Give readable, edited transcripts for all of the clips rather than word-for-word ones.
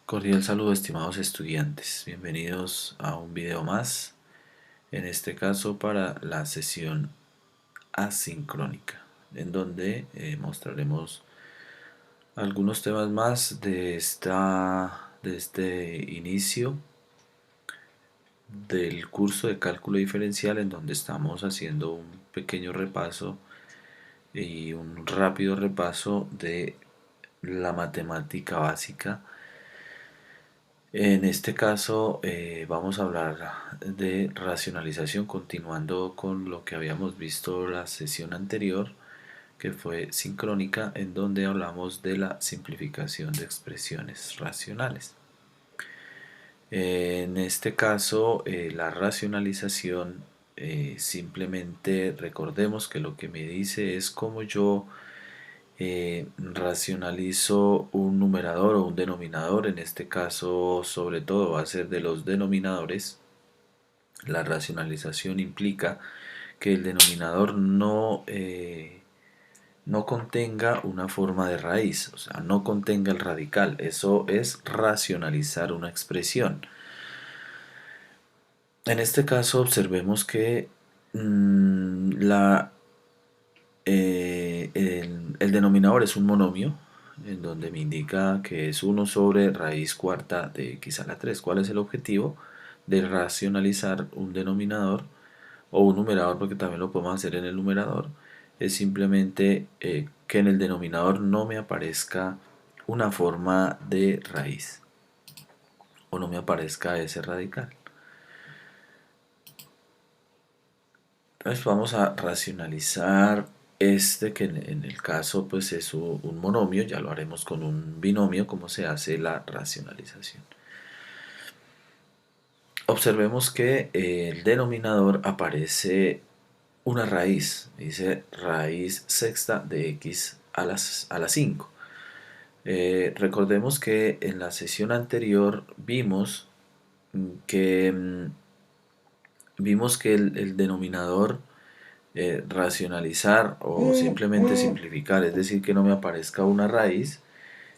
Cordial saludo, estimados estudiantes. Bienvenidos a un video más, en este caso para la sesión asincrónica, en donde mostraremos algunos temas más de este inicio del curso de cálculo diferencial, en donde estamos haciendo un pequeño repaso y un rápido repaso de la matemática básica. En este caso vamos a hablar de racionalización, continuando con lo que habíamos visto la sesión anterior, que fue sincrónica, en donde hablamos de la simplificación de expresiones racionales. En este caso, la racionalización, simplemente recordemos que lo que me dice es cómo yo racionalizo un numerador o un denominador. En este caso, sobre todo va a ser de los denominadores. La racionalización implica que el denominador no contenga una forma de raíz, o sea, no contenga el radical. Eso es racionalizar una expresión. En este caso observemos que el denominador es un monomio, en donde me indica que es 1 sobre raíz cuarta de x a la 3. ¿Cuál es el objetivo? De racionalizar un denominador o un numerador, porque también lo podemos hacer en el numerador. Es simplemente que en el denominador no me aparezca una forma de raíz o no me aparezca ese radical. Entonces vamos a racionalizar este, que en el caso pues es un monomio. Ya lo haremos con un binomio, cómo se hace la racionalización. Observemos que el denominador aparece una raíz, dice raíz sexta de x a la 5. Recordemos que en la sesión anterior que, vimos que el denominador, racionalizar o simplemente simplificar, es decir, que no me aparezca una raíz,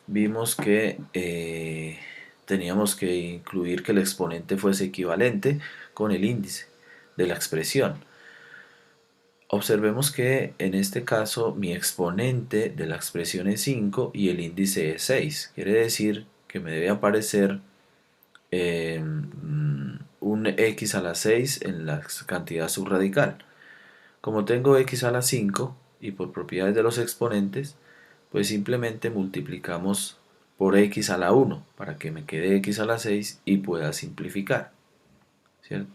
vimos que teníamos que incluir que el exponente fuese equivalente con el índice de la expresión. Observemos que en este caso mi exponente de la expresión es 5 y el índice es 6. Quiere decir que me debe aparecer un x a la 6 en la cantidad subradical. Como tengo x a la 5 y por propiedades de los exponentes, pues simplemente multiplicamos por x a la 1 para que me quede x a la 6 y pueda simplificar, ¿cierto?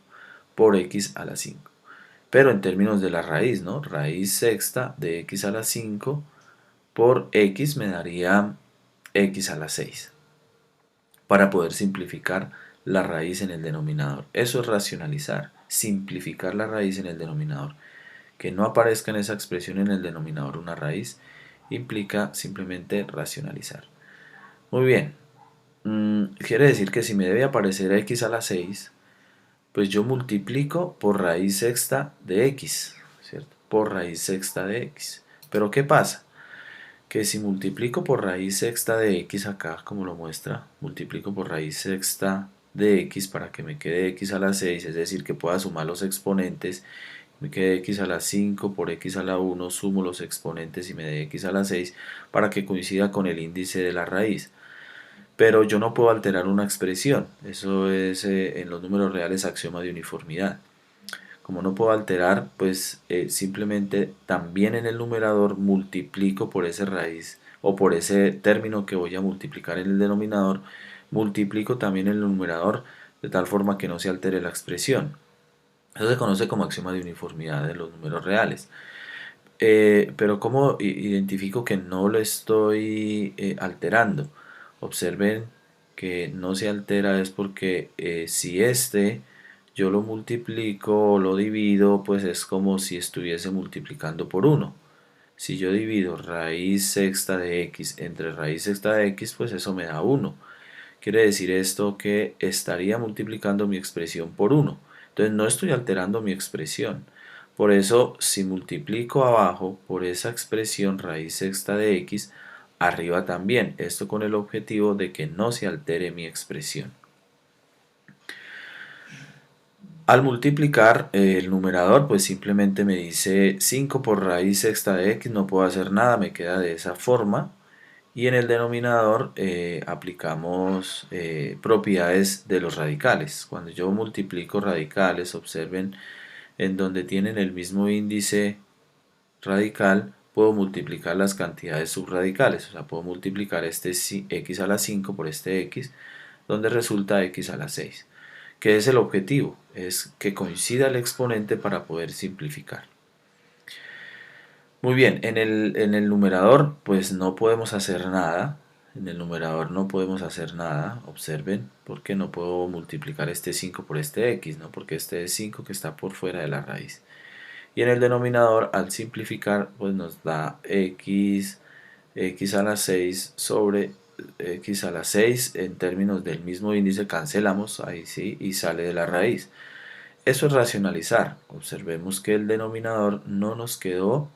Por x a la 5. Pero en términos de la raíz, ¿no? Raíz sexta de x a la 5 por x me daría x a la 6 para poder simplificar la raíz en el denominador. Eso es racionalizar, simplificar la raíz en el denominador. Que no aparezca en esa expresión en el denominador una raíz implica simplemente racionalizar. Muy bien, quiere decir que si me debe aparecer x a la 6, pues yo multiplico por raíz sexta de x, ¿cierto? Por raíz sexta de x. Pero ¿qué pasa? Que si multiplico por raíz sexta de x acá, como lo muestra, multiplico por raíz sexta de x para que me quede x a la 6, es decir, que pueda sumar los exponentes, me quede x a la 5 por x a la 1, sumo los exponentes y me dé x a la 6 para que coincida con el índice de la raíz. Pero yo no puedo alterar una expresión, eso es en los números reales axioma de uniformidad. Como no puedo alterar, pues simplemente también en el numerador multiplico por esa raíz o por ese término que voy a multiplicar en el denominador, multiplico también en el numerador de tal forma que no se altere la expresión. Eso se conoce como axioma de uniformidad de los números reales. Pero ¿cómo identifico que no lo estoy alterando? Observen que no se altera es porque si yo lo multiplico o lo divido, pues es como si estuviese multiplicando por 1. Si yo divido raíz sexta de x entre raíz sexta de x, pues eso me da 1. Quiere decir esto que estaría multiplicando mi expresión por 1. Entonces no estoy alterando mi expresión. Por eso, si multiplico abajo por esa expresión raíz sexta de x, arriba también, esto con el objetivo de que no se altere mi expresión. Al multiplicar el numerador, pues simplemente me dice 5 por raíz sexta de x, no puedo hacer nada, me queda de esa forma. Y en el denominador aplicamos propiedades de los radicales. Cuando yo multiplico radicales, observen en donde tienen el mismo índice radical, puedo multiplicar las cantidades subradicales. O sea, puedo multiplicar este x a la 5 por este x, donde resulta x a la 6. ¿Qué es el objetivo? Es que coincida el exponente para poder simplificar. Muy bien, en el numerador pues no podemos hacer nada. En el numerador no podemos hacer nada, observen, porque no puedo multiplicar este 5 por este x, ¿no? Porque este es 5 que está por fuera de la raíz. Y en el denominador, al simplificar, pues nos da x a la 6 sobre x a la 6 en términos del mismo índice, cancelamos, ahí sí, y sale de la raíz. Eso es racionalizar. Observemos que el denominador no nos quedó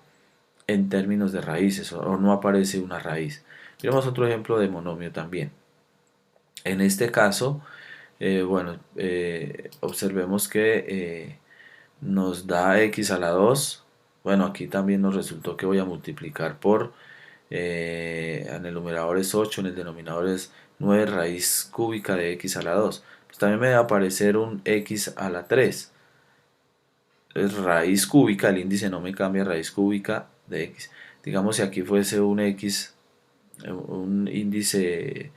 en términos de raíces o no aparece una raíz. Miremos otro ejemplo de monomio también. En este caso, observemos que nos da x a la 2. Bueno, aquí también nos resultó que voy a multiplicar por, en el numerador es 8, en el denominador es 9 raíz cúbica de x a la 2. Pues también me va a aparecer un x a la 3. Es raíz cúbica, el índice no me cambia, raíz cúbica de x. Digamos si aquí fuese un x, un índice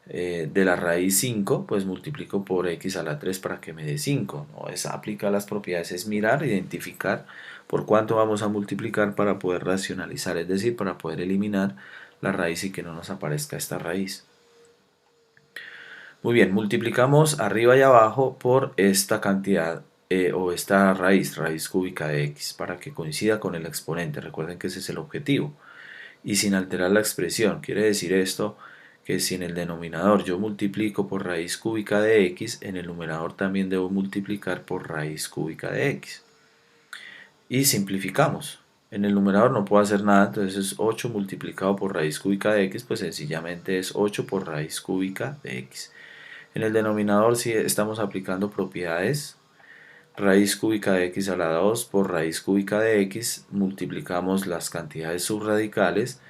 de la raíz 5, pues multiplico por x a la 3 para que me dé 5, ¿no? Es aplicar las propiedades, es mirar, identificar por cuánto vamos a multiplicar para poder racionalizar, es decir, para poder eliminar la raíz y que no nos aparezca esta raíz. Muy bien, multiplicamos arriba y abajo por esta cantidad o esta raíz cúbica de x, para que coincida con el exponente. Recuerden que ese es el objetivo. Y sin alterar la expresión, quiere decir esto que si en el denominador yo multiplico por raíz cúbica de x, en el numerador también debo multiplicar por raíz cúbica de x. Y simplificamos. En el numerador no puedo hacer nada, entonces es 8 multiplicado por raíz cúbica de x, pues sencillamente es 8 por raíz cúbica de x. En el denominador sí estamos aplicando propiedades. Raíz cúbica de x a la 2 por raíz cúbica de x, multiplicamos las cantidades subradicales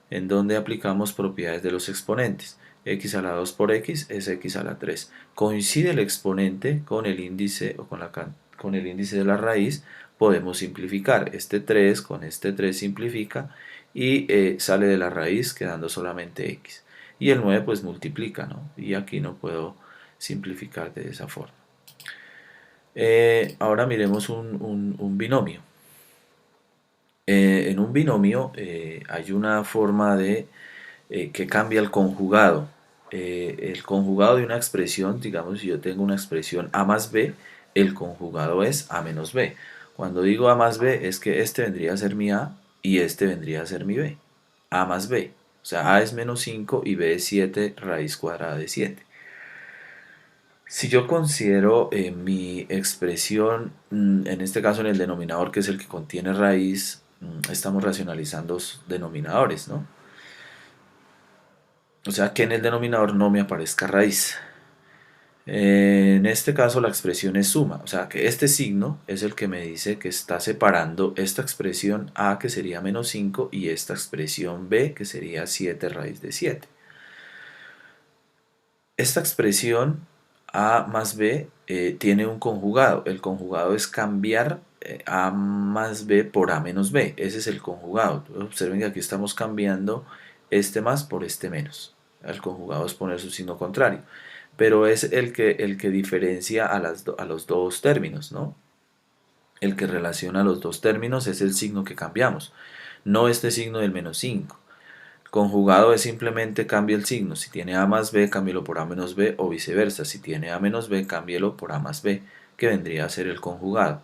en donde aplicamos propiedades de los exponentes. X a la 2 por x es x a la 3. Coincide el exponente con el índice o con el índice de la raíz, podemos simplificar. Este 3 con este 3 simplifica y sale de la raíz quedando solamente x. Y el 9 pues multiplica, ¿no? Y aquí no puedo simplificar de esa forma. Ahora miremos un binomio. En un binomio hay una forma de que cambia el conjugado. El conjugado de una expresión, digamos, si yo tengo una expresión a más b, el conjugado es a menos b. Cuando digo a más b es que este vendría a ser mi a y este vendría a ser mi b. A más b. O sea, a es menos 5 y b es 7 raíz cuadrada de 7. Si yo considero mi expresión, en este caso en el denominador, que es el que contiene raíz, estamos racionalizando denominadores, ¿no? O sea, que en el denominador no me aparezca raíz. En este caso la expresión es suma, o sea que este signo es el que me dice que está separando esta expresión a, que sería menos 5, y esta expresión b, que sería 7 raíz de 7. Esta expresión a más b tiene un conjugado. El conjugado es cambiar a más b por a menos b. Ese es el conjugado. Observen que aquí estamos cambiando este más por este menos. El conjugado es poner su signo contrario. Pero es el que diferencia a los dos términos, ¿no? El que relaciona los dos términos es el signo que cambiamos, no este signo del menos 5. Conjugado es simplemente cambia el signo. Si tiene a más b, cámbielo por a menos b, o viceversa. Si tiene a menos b, cámbielo por a más b, que vendría a ser el conjugado.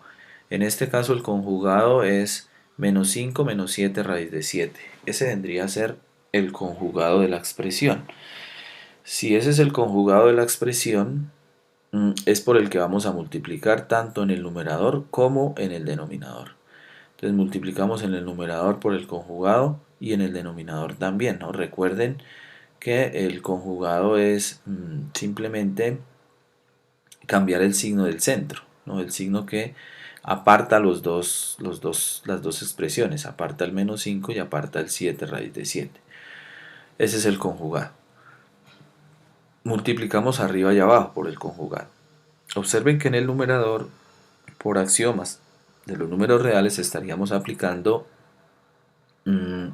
En este caso el conjugado es menos 5 menos 7 raíz de 7. Ese vendría a ser el conjugado de la expresión. Si ese es el conjugado de la expresión, es por el que vamos a multiplicar tanto en el numerador como en el denominador. Entonces multiplicamos en el numerador por el conjugado y en el denominador también, ¿no? Recuerden que el conjugado es simplemente cambiar el signo del centro, ¿no? El signo que aparta las dos expresiones, aparta el menos 5 y aparta el 7 raíz de 7. Ese es el conjugado. Multiplicamos arriba y abajo por el conjugado. Observen que en el numerador, por axiomas de los números reales, estaríamos aplicando mmm,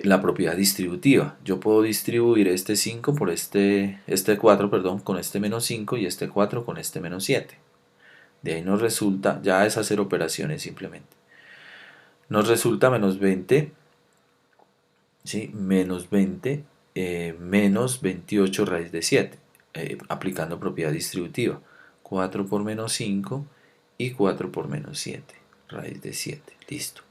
la propiedad distributiva. Yo puedo distribuir este 5 por este 4, perdón, con este menos 5 y este 4 con este menos 7. De ahí nos resulta, ya es hacer operaciones simplemente. Nos resulta menos 20, ¿sí? Menos 20 menos 28 raíz de 7, aplicando propiedad distributiva. 4 por menos 5 y 4 por menos 7, raíz de 7. Listo.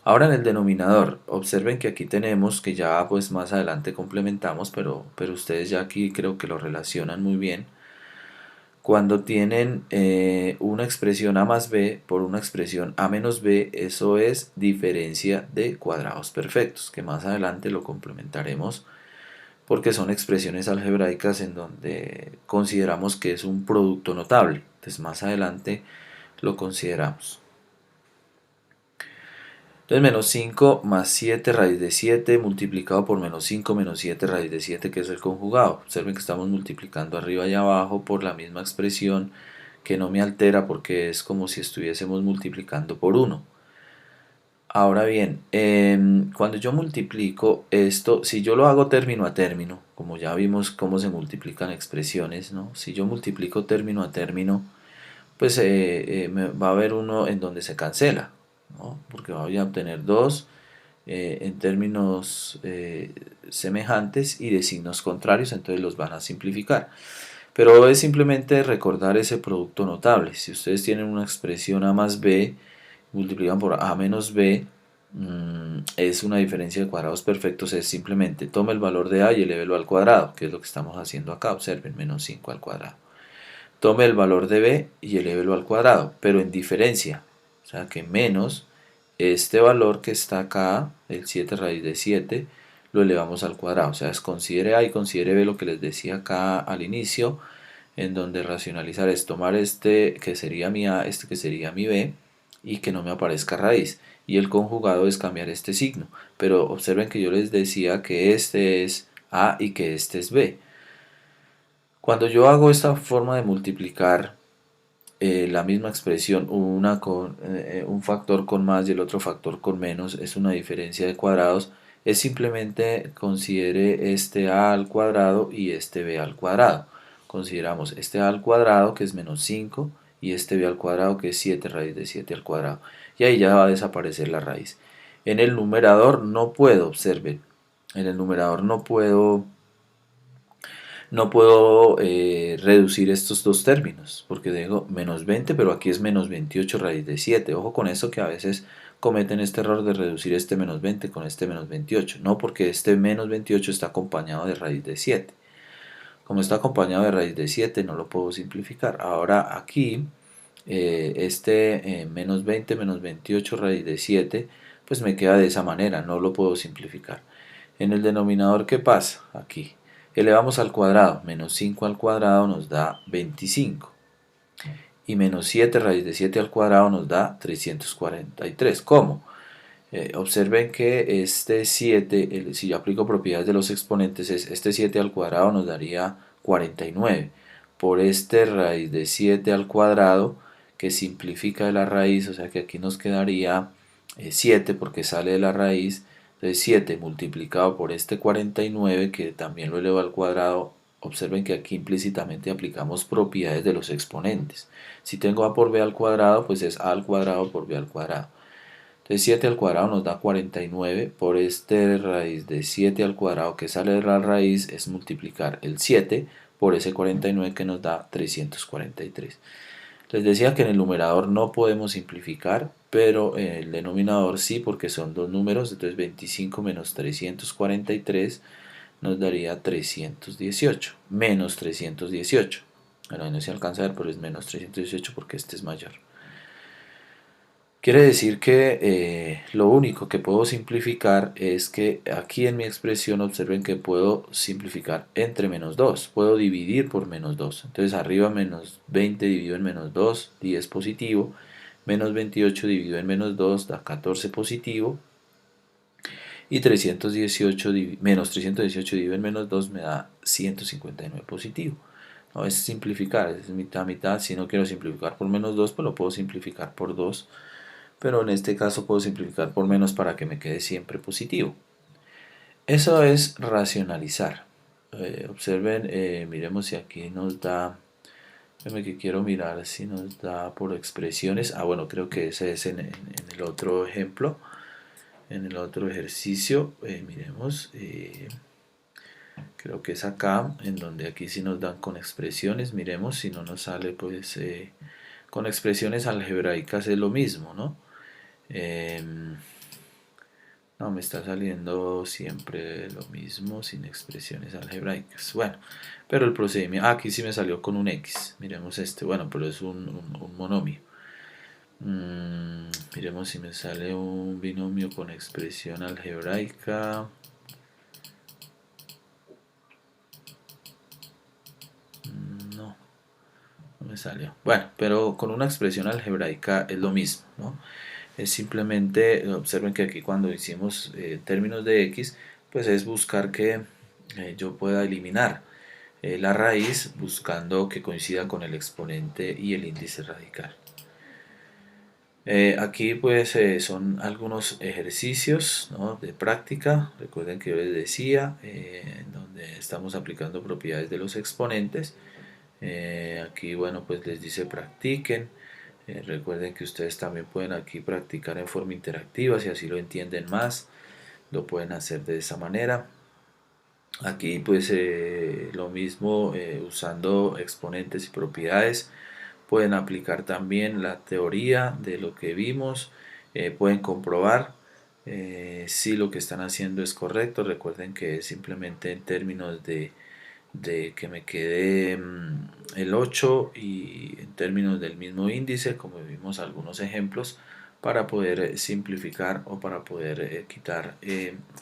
Ahora en el denominador, observen que aquí tenemos, que ya pues más adelante complementamos, pero ustedes ya aquí creo que lo relacionan muy bien. Cuando tienen una expresión a más b por una expresión a menos b, eso es diferencia de cuadrados perfectos, que más adelante lo complementaremos porque son expresiones algebraicas en donde consideramos que es un producto notable. Entonces más adelante lo consideramos. Entonces menos 5 más 7 raíz de 7 multiplicado por menos 5 menos 7 raíz de 7, que es el conjugado. Observen que estamos multiplicando arriba y abajo por la misma expresión, que no me altera porque es como si estuviésemos multiplicando por 1. Ahora bien, cuando yo multiplico esto, si yo lo hago término a término, como ya vimos cómo se multiplican expresiones, ¿no? Si yo multiplico término a término, pues va a haber uno en donde se cancela, ¿no? Porque voy a obtener 2 en términos semejantes y de signos contrarios, entonces los van a simplificar. Pero es simplemente recordar ese producto notable. Si ustedes tienen una expresión a más b, multiplican por a menos b, es una diferencia de cuadrados perfectos, es simplemente tome el valor de a y elévelo al cuadrado, que es lo que estamos haciendo acá. Observen, menos 5 al cuadrado. Tome el valor de b y elévelo al cuadrado, pero en diferencia, o sea que menos este valor que está acá, el 7 raíz de 7, lo elevamos al cuadrado. O sea, considere a y considere b, lo que les decía acá al inicio, en donde racionalizar es tomar este que sería mi a, este que sería mi b, y que no me aparezca raíz. Y el conjugado es cambiar este signo. Pero observen que yo les decía que este es a y que este es b. Cuando yo hago esta forma de multiplicar la misma expresión, una con un factor con más y el otro factor con menos, es una diferencia de cuadrados, es simplemente considere este a al cuadrado y este b al cuadrado. Consideramos este a al cuadrado, que es menos 5, y este b al cuadrado, que es 7 raíz de 7 al cuadrado. Y ahí ya va a desaparecer la raíz. En el numerador no puedo, observen, en el numerador no puedo reducir estos dos términos, porque digo menos 20, pero aquí es menos 28 raíz de 7. Ojo con eso, que a veces cometen este error de reducir este menos 20 con este menos 28. No, porque este menos 28 está acompañado de raíz de 7. Como está acompañado de raíz de 7, no lo puedo simplificar. Ahora aquí, menos 20 menos 28 raíz de 7, pues me queda de esa manera, no lo puedo simplificar. En el denominador, ¿qué pasa? Aquí elevamos al cuadrado, menos 5 al cuadrado nos da 25. Y menos 7 raíz de 7 al cuadrado nos da 343. ¿Cómo? Observen que este 7, si yo aplico propiedades de los exponentes, este 7 al cuadrado nos daría 49. Por este raíz de 7 al cuadrado, que simplifica de la raíz, o sea que aquí nos quedaría 7 porque sale de la raíz. Entonces 7 multiplicado por este 49, que también lo elevo al cuadrado. Observen que aquí implícitamente aplicamos propiedades de los exponentes. Si tengo a por b al cuadrado, pues es a al cuadrado por b al cuadrado. Entonces 7 al cuadrado nos da 49, por este raíz de 7 al cuadrado que sale de la raíz es multiplicar el 7 por ese 49 que nos da 343. Les decía que en el numerador no podemos simplificar, pero en el denominador sí, porque son dos números. Entonces 25 menos 343 nos daría 318, menos 318. Bueno, ahí no se alcanza a ver, pero es menos 318 porque este es mayor. Quiere decir que lo único que puedo simplificar es que aquí en mi expresión observen que puedo simplificar entre menos 2. Puedo dividir por menos 2. Entonces arriba menos 20 dividido en menos 2, 10 positivo. Menos 28 dividido en menos 2 da 14 positivo. Y 318 menos 318 dividido en menos 2 me da 159 positivo. No es simplificar, es mitad mitad. Si no quiero simplificar por menos 2, pues lo puedo simplificar por 2. Pero en este caso puedo simplificar por menos para que me quede siempre positivo. Eso es racionalizar. Observen, miremos si aquí nos da, déjame que quiero mirar si nos da por expresiones. Bueno, creo que ese es en el otro ejemplo, en el otro ejercicio. Miremos, creo que es acá, en donde aquí sí nos dan con expresiones. Miremos si no nos sale, pues con expresiones algebraicas es lo mismo, ¿no? No, me está saliendo siempre lo mismo sin expresiones algebraicas. Bueno, pero el procedimiento... aquí sí me salió con un X. Miremos este. Bueno, pero es un monomio. Miremos si me sale un binomio con expresión algebraica. No, no me salió. Bueno, pero con una expresión algebraica es lo mismo, ¿no? Es simplemente, observen que aquí cuando hicimos términos de X, pues es buscar que yo pueda eliminar la raíz buscando que coincida con el exponente y el índice radical. Aquí pues son algunos ejercicios, ¿no?, de práctica. Recuerden que yo les decía, en donde estamos aplicando propiedades de los exponentes. Aquí bueno, pues les dice practiquen. Recuerden que ustedes también pueden aquí practicar en forma interactiva, si así lo entienden más, lo pueden hacer de esa manera. Aquí pues lo mismo, usando exponentes y propiedades, pueden aplicar también la teoría de lo que vimos, pueden comprobar si lo que están haciendo es correcto. Recuerden que es simplemente en términos de que me quede el 8 y en términos del mismo índice, como vimos algunos ejemplos, para poder simplificar o para poder quitar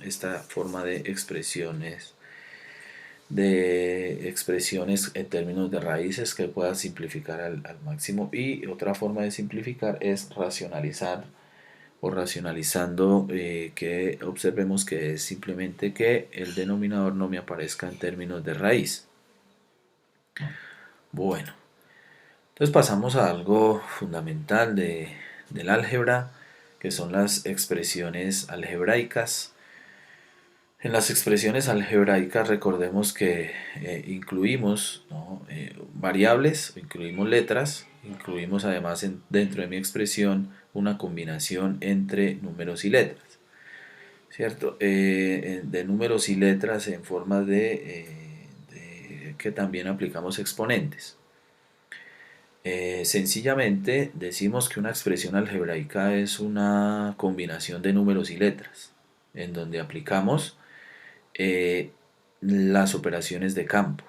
esta forma de expresiones en términos de raíces que pueda simplificar al máximo. Y otra forma de simplificar es racionalizar o racionalizando, que observemos que es simplemente que el denominador no me aparezca en términos de raíz. Bueno, entonces pasamos a algo fundamental del álgebra, que son las expresiones algebraicas. En las expresiones algebraicas recordemos que incluimos, ¿no?, variables, incluimos letras, incluimos además dentro de mi expresión una combinación entre números y letras, ¿cierto? De números y letras en forma de que también aplicamos exponentes. Sencillamente decimos que una expresión algebraica es una combinación de números y letras, en donde aplicamos las operaciones de campo.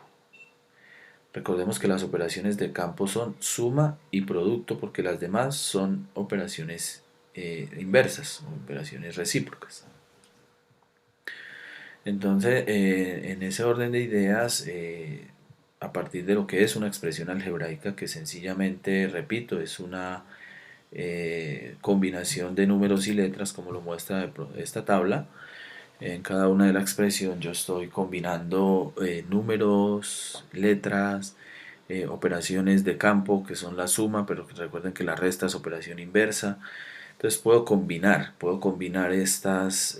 Recordemos que las operaciones de campo son suma y producto, porque las demás son operaciones inversas, operaciones recíprocas. Entonces, en ese orden de ideas, a partir de lo que es una expresión algebraica, que sencillamente, repito, es una combinación de números y letras, como lo muestra esta tabla. En cada una de la expresión yo estoy combinando números, letras, operaciones de campo, que son la suma, pero recuerden que la resta es operación inversa. Entonces puedo combinar estas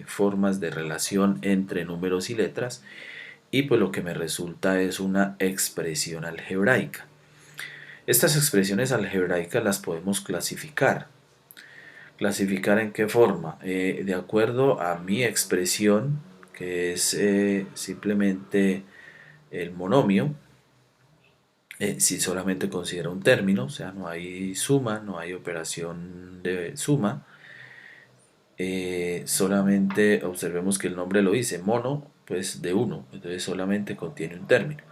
formas de relación entre números y letras, y pues lo que me resulta es una expresión algebraica. Estas expresiones algebraicas las podemos clasificar. ¿Clasificar en qué forma? De acuerdo a mi expresión, que es simplemente el monomio, si solamente considero un término, o sea, no hay suma, no hay operación de suma, solamente observemos que el nombre lo dice, mono, pues de 1, entonces solamente contiene un término.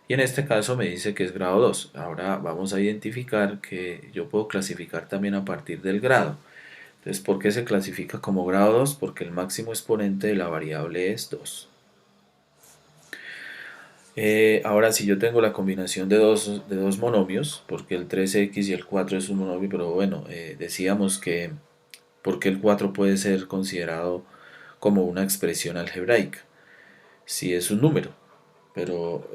y en este caso me dice que es grado 2. Ahora vamos a identificar que yo puedo clasificar también a partir del grado. Entonces, ¿por qué se clasifica como grado 2? Porque el máximo exponente de la variable es 2. Ahora, si yo tengo la combinación de dos monomios, porque el 3x y el 4 es un monomio, pero bueno, decíamos que porque el 4 puede ser considerado como una expresión algebraica, si es un número, pero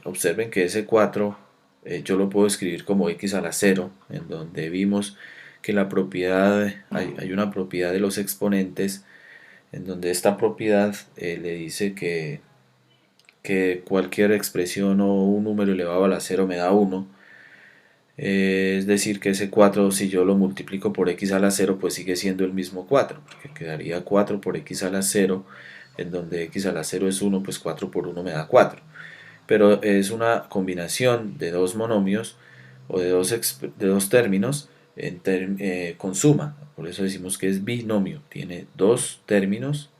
observen que ese 4 yo lo puedo escribir como x a la 0, en donde vimos que la propiedad, hay una propiedad de los exponentes, en donde esta propiedad le dice que cualquier expresión o un número elevado a la 0 me da 1. Es decir, que ese 4, si yo lo multiplico por x a la 0, pues sigue siendo el mismo 4, porque quedaría 4 por x a la 0, en donde x a la 0 es 1, pues 4 por 1 me da 4. Pero es una combinación de dos monomios o de dos términos con suma. Por eso decimos que es binomio, tiene dos términos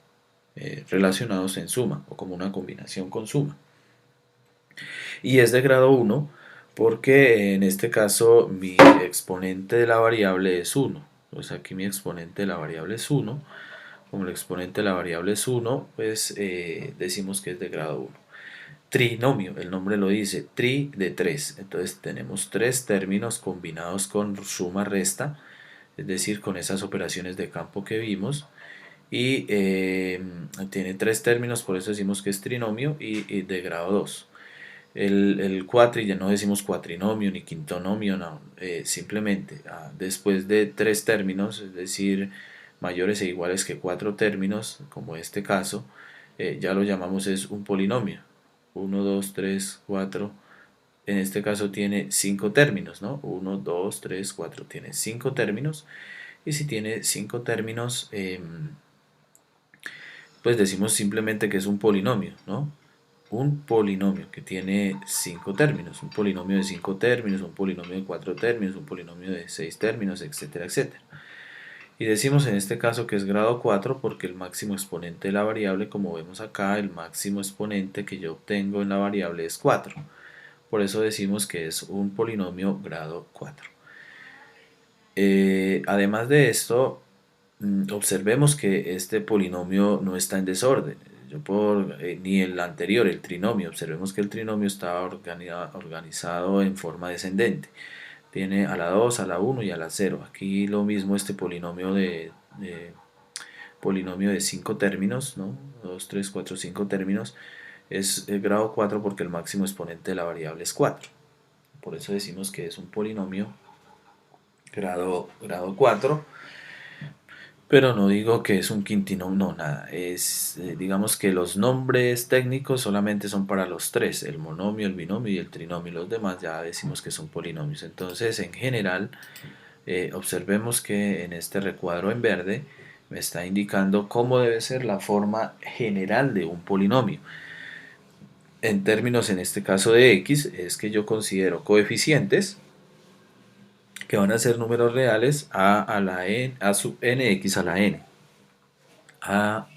relacionados en suma o como una combinación con suma. Y es de grado 1 porque en este caso mi exponente de la variable es 1. Pues aquí mi exponente de la variable es 1. Como el exponente de la variable es 1, pues decimos que es de grado 1. Trinomio, el nombre lo dice, tri de 3. Entonces tenemos tres términos combinados con suma resta, es decir, con esas operaciones de campo que vimos. Y tiene tres términos, por eso decimos que es trinomio y de grado 2. El cuatri, ya no decimos cuatrinomio ni quintonomio, no, simplemente después de tres términos, es decir, mayores e iguales que cuatro términos, como este caso, ya lo llamamos es un polinomio. 1, 2, 3, 4, en este caso tiene cinco términos, ¿no? 1, 2, 3, 4, tiene cinco términos, y si tiene cinco términos, pues decimos simplemente que es un polinomio, ¿no? Un polinomio que tiene cinco términos, un polinomio de cinco términos, un polinomio de cuatro términos, un polinomio de seis términos, etcétera, etcétera. Y decimos en este caso que es grado 4 porque el máximo exponente de la variable, como vemos acá, el máximo exponente que yo obtengo en la variable es 4. Por eso decimos que es un polinomio grado 4. Además de esto, observemos que este polinomio no está en desorden. Ni el anterior, el trinomio, observemos que el trinomio está organizado en forma descendente. Tiene a la 2, a la 1 y a la 0. Aquí lo mismo este polinomio de 5 términos, ¿no? 2, 3, 4, 5 términos, es el grado 4 porque el máximo exponente de la variable es 4. Por eso decimos que es un polinomio grado 4, pero no digo que es un quintinomio, no, nada. Digamos que los nombres técnicos solamente son para los tres, el monomio, el binomio y el trinomio. Los demás ya decimos que son polinomios. Entonces, en general, observemos que en este recuadro en verde me está indicando cómo debe ser la forma general de un polinomio. En términos, en este caso de x, es que yo considero coeficientes que van a ser números reales a la n, a sub nx a la n, a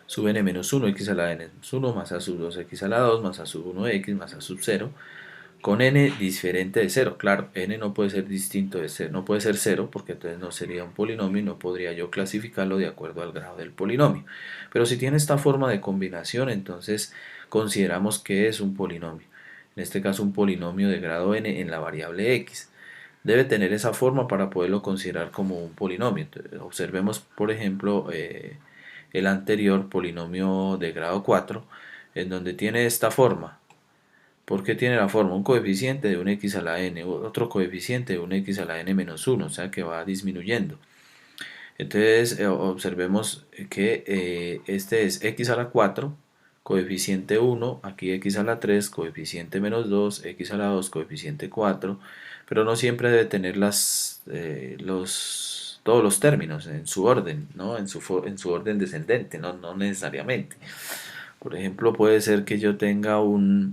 sub n menos 1, x a la n menos 1, más a sub 2, x a la 2, más a sub 1, x, más a sub 0, con n diferente de 0. Claro, n no puede ser distinto de 0, no puede ser 0 porque entonces no sería un polinomio y no podría yo clasificarlo de acuerdo al grado del polinomio. Pero si tiene esta forma de combinación, entonces consideramos que es un polinomio. En este caso un polinomio de grado n en la variable x. Debe tener esa forma para poderlo considerar como un polinomio. Entonces, observemos, por ejemplo, el anterior polinomio de grado 4, en donde tiene esta forma. ¿Por qué tiene la forma? Un coeficiente de un x a la n, otro coeficiente de un x a la n menos 1, o sea que va disminuyendo. Entonces observemos que este es x a la 4, coeficiente 1, aquí x a la 3, coeficiente menos 2, x a la 2, coeficiente 4, pero no siempre debe tener todos los términos en su orden, ¿no? en su orden descendente, no necesariamente. Por ejemplo, puede ser que yo tenga una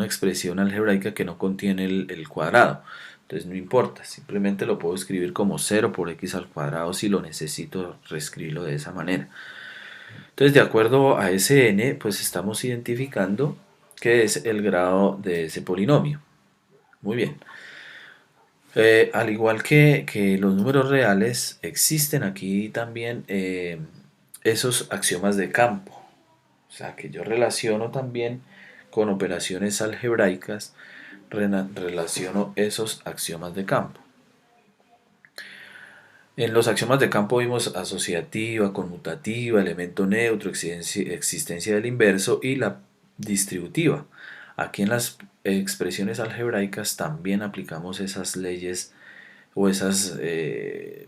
expresión algebraica que no contiene el cuadrado. Entonces no importa, simplemente lo puedo escribir como 0 por x al cuadrado si lo necesito reescribirlo de esa manera. Entonces, de acuerdo a ese n, pues estamos identificando que es el grado de ese polinomio. Muy bien. Al igual que los números reales, existen aquí también esos axiomas de campo. O sea, que yo relaciono también con operaciones algebraicas, relaciono esos axiomas de campo. En los axiomas de campo vimos asociativa, conmutativa, elemento neutro, existencia del inverso y la distributiva. Aquí en las expresiones algebraicas también aplicamos esas leyes o esas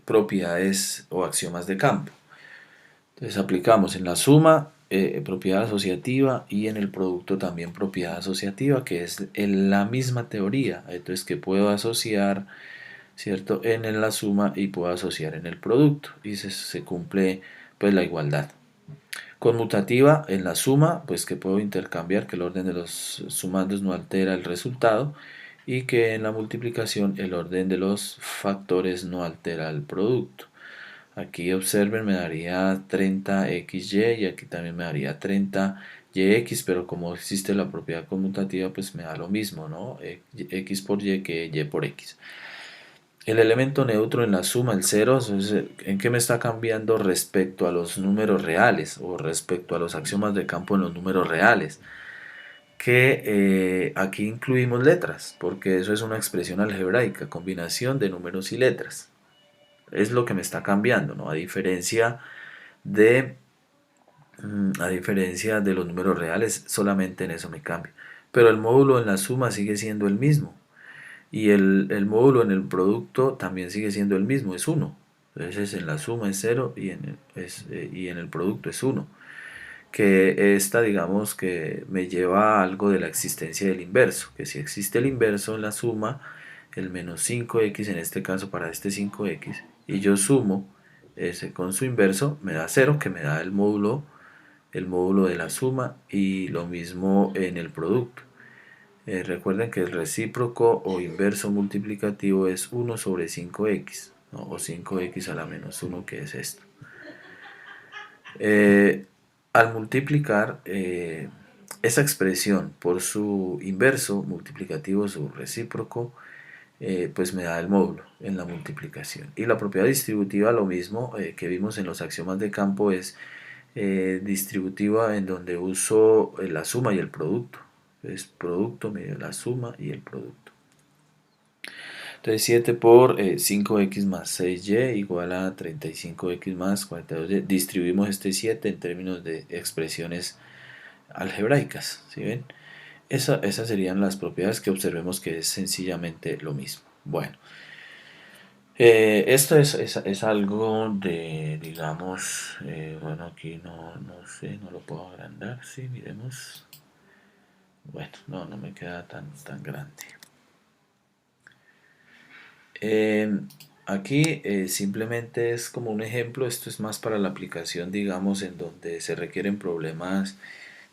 propiedades o axiomas de campo. Entonces aplicamos en la suma propiedad asociativa y en el producto también propiedad asociativa, que es en la misma teoría. Entonces que puedo asociar, ¿cierto?, en la suma y puedo asociar en el producto y se cumple pues la igualdad. Conmutativa en la suma, pues que puedo intercambiar, que el orden de los sumandos no altera el resultado, y que en la multiplicación el orden de los factores no altera el producto. Aquí observen, me daría 30xy y aquí también me daría 30yx, pero como existe la propiedad conmutativa, pues me da lo mismo, ¿no? X por y que y por x. El elemento neutro en la suma, el 0, ¿en qué me está cambiando respecto a los números reales o respecto a los axiomas de campo en los números reales? Que aquí incluimos letras, porque eso es una expresión algebraica, combinación de números y letras. Es lo que me está cambiando, ¿no? De, a diferencia de los números reales, solamente en eso me cambia. Pero el módulo en la suma sigue siendo el mismo. Y el módulo en el producto también sigue siendo el mismo, es 1. Entonces en la suma es 0 y en el producto es 1. Que esta, digamos, que me lleva a algo de la existencia del inverso. Que si existe el inverso en la suma, el menos 5x, en este caso para este 5x, y yo sumo ese con su inverso, me da 0, que me da el módulo de la suma, y lo mismo en el producto. Recuerden que el recíproco o inverso multiplicativo es 1 sobre 5x, ¿no? O 5x a la menos 1, que es esto. Al multiplicar esa expresión por su inverso multiplicativo, su recíproco, pues me da el módulo en la multiplicación. Y la propiedad distributiva, lo mismo que vimos en los axiomas de campo, es distributiva en donde uso la suma y el producto. Es producto medio la suma y el producto. Entonces 7 por 5x más 6y igual a 35x más 42y. Distribuimos este 7 en términos de expresiones algebraicas. ¿Sí ven? Esas serían las propiedades que observemos que es sencillamente lo mismo. Bueno, esto es algo de, digamos, bueno, aquí no sé, no lo puedo agrandar. Sí, miremos. Bueno, no me queda tan grande. Aquí simplemente es como un ejemplo, esto es más para la aplicación, digamos, en donde se requieren problemas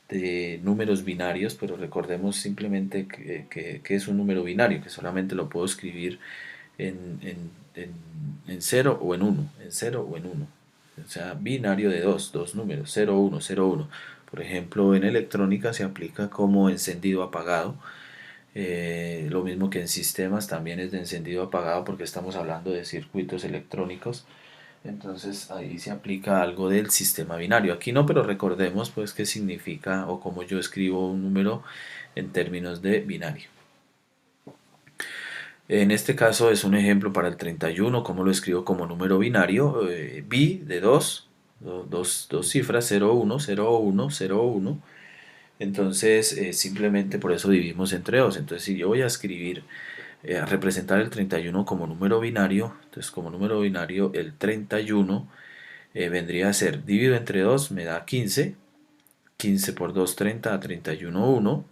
de números binarios, pero recordemos simplemente que es un número binario, que solamente lo puedo escribir en 0 o en 1, en 0 o en 1. O sea, binario de dos números, 0, 1, 0, 1. Por ejemplo, en electrónica se aplica como encendido apagado. Lo mismo que en sistemas también es de encendido apagado porque estamos hablando de circuitos electrónicos. Entonces ahí se aplica algo del sistema binario. Aquí no, pero recordemos pues qué significa o cómo yo escribo un número en términos de binario. En este caso es un ejemplo para el 31, cómo lo escribo como número binario, bi de dos cifras, 0, 1, 0, 1, 0, 1. Entonces simplemente por eso dividimos entre 2. Entonces si yo voy a escribir, a representar el 31 como número binario, entonces como número binario el 31 vendría a ser dividido entre 2, me da 15. 15 por 2, 30, a 31, 1.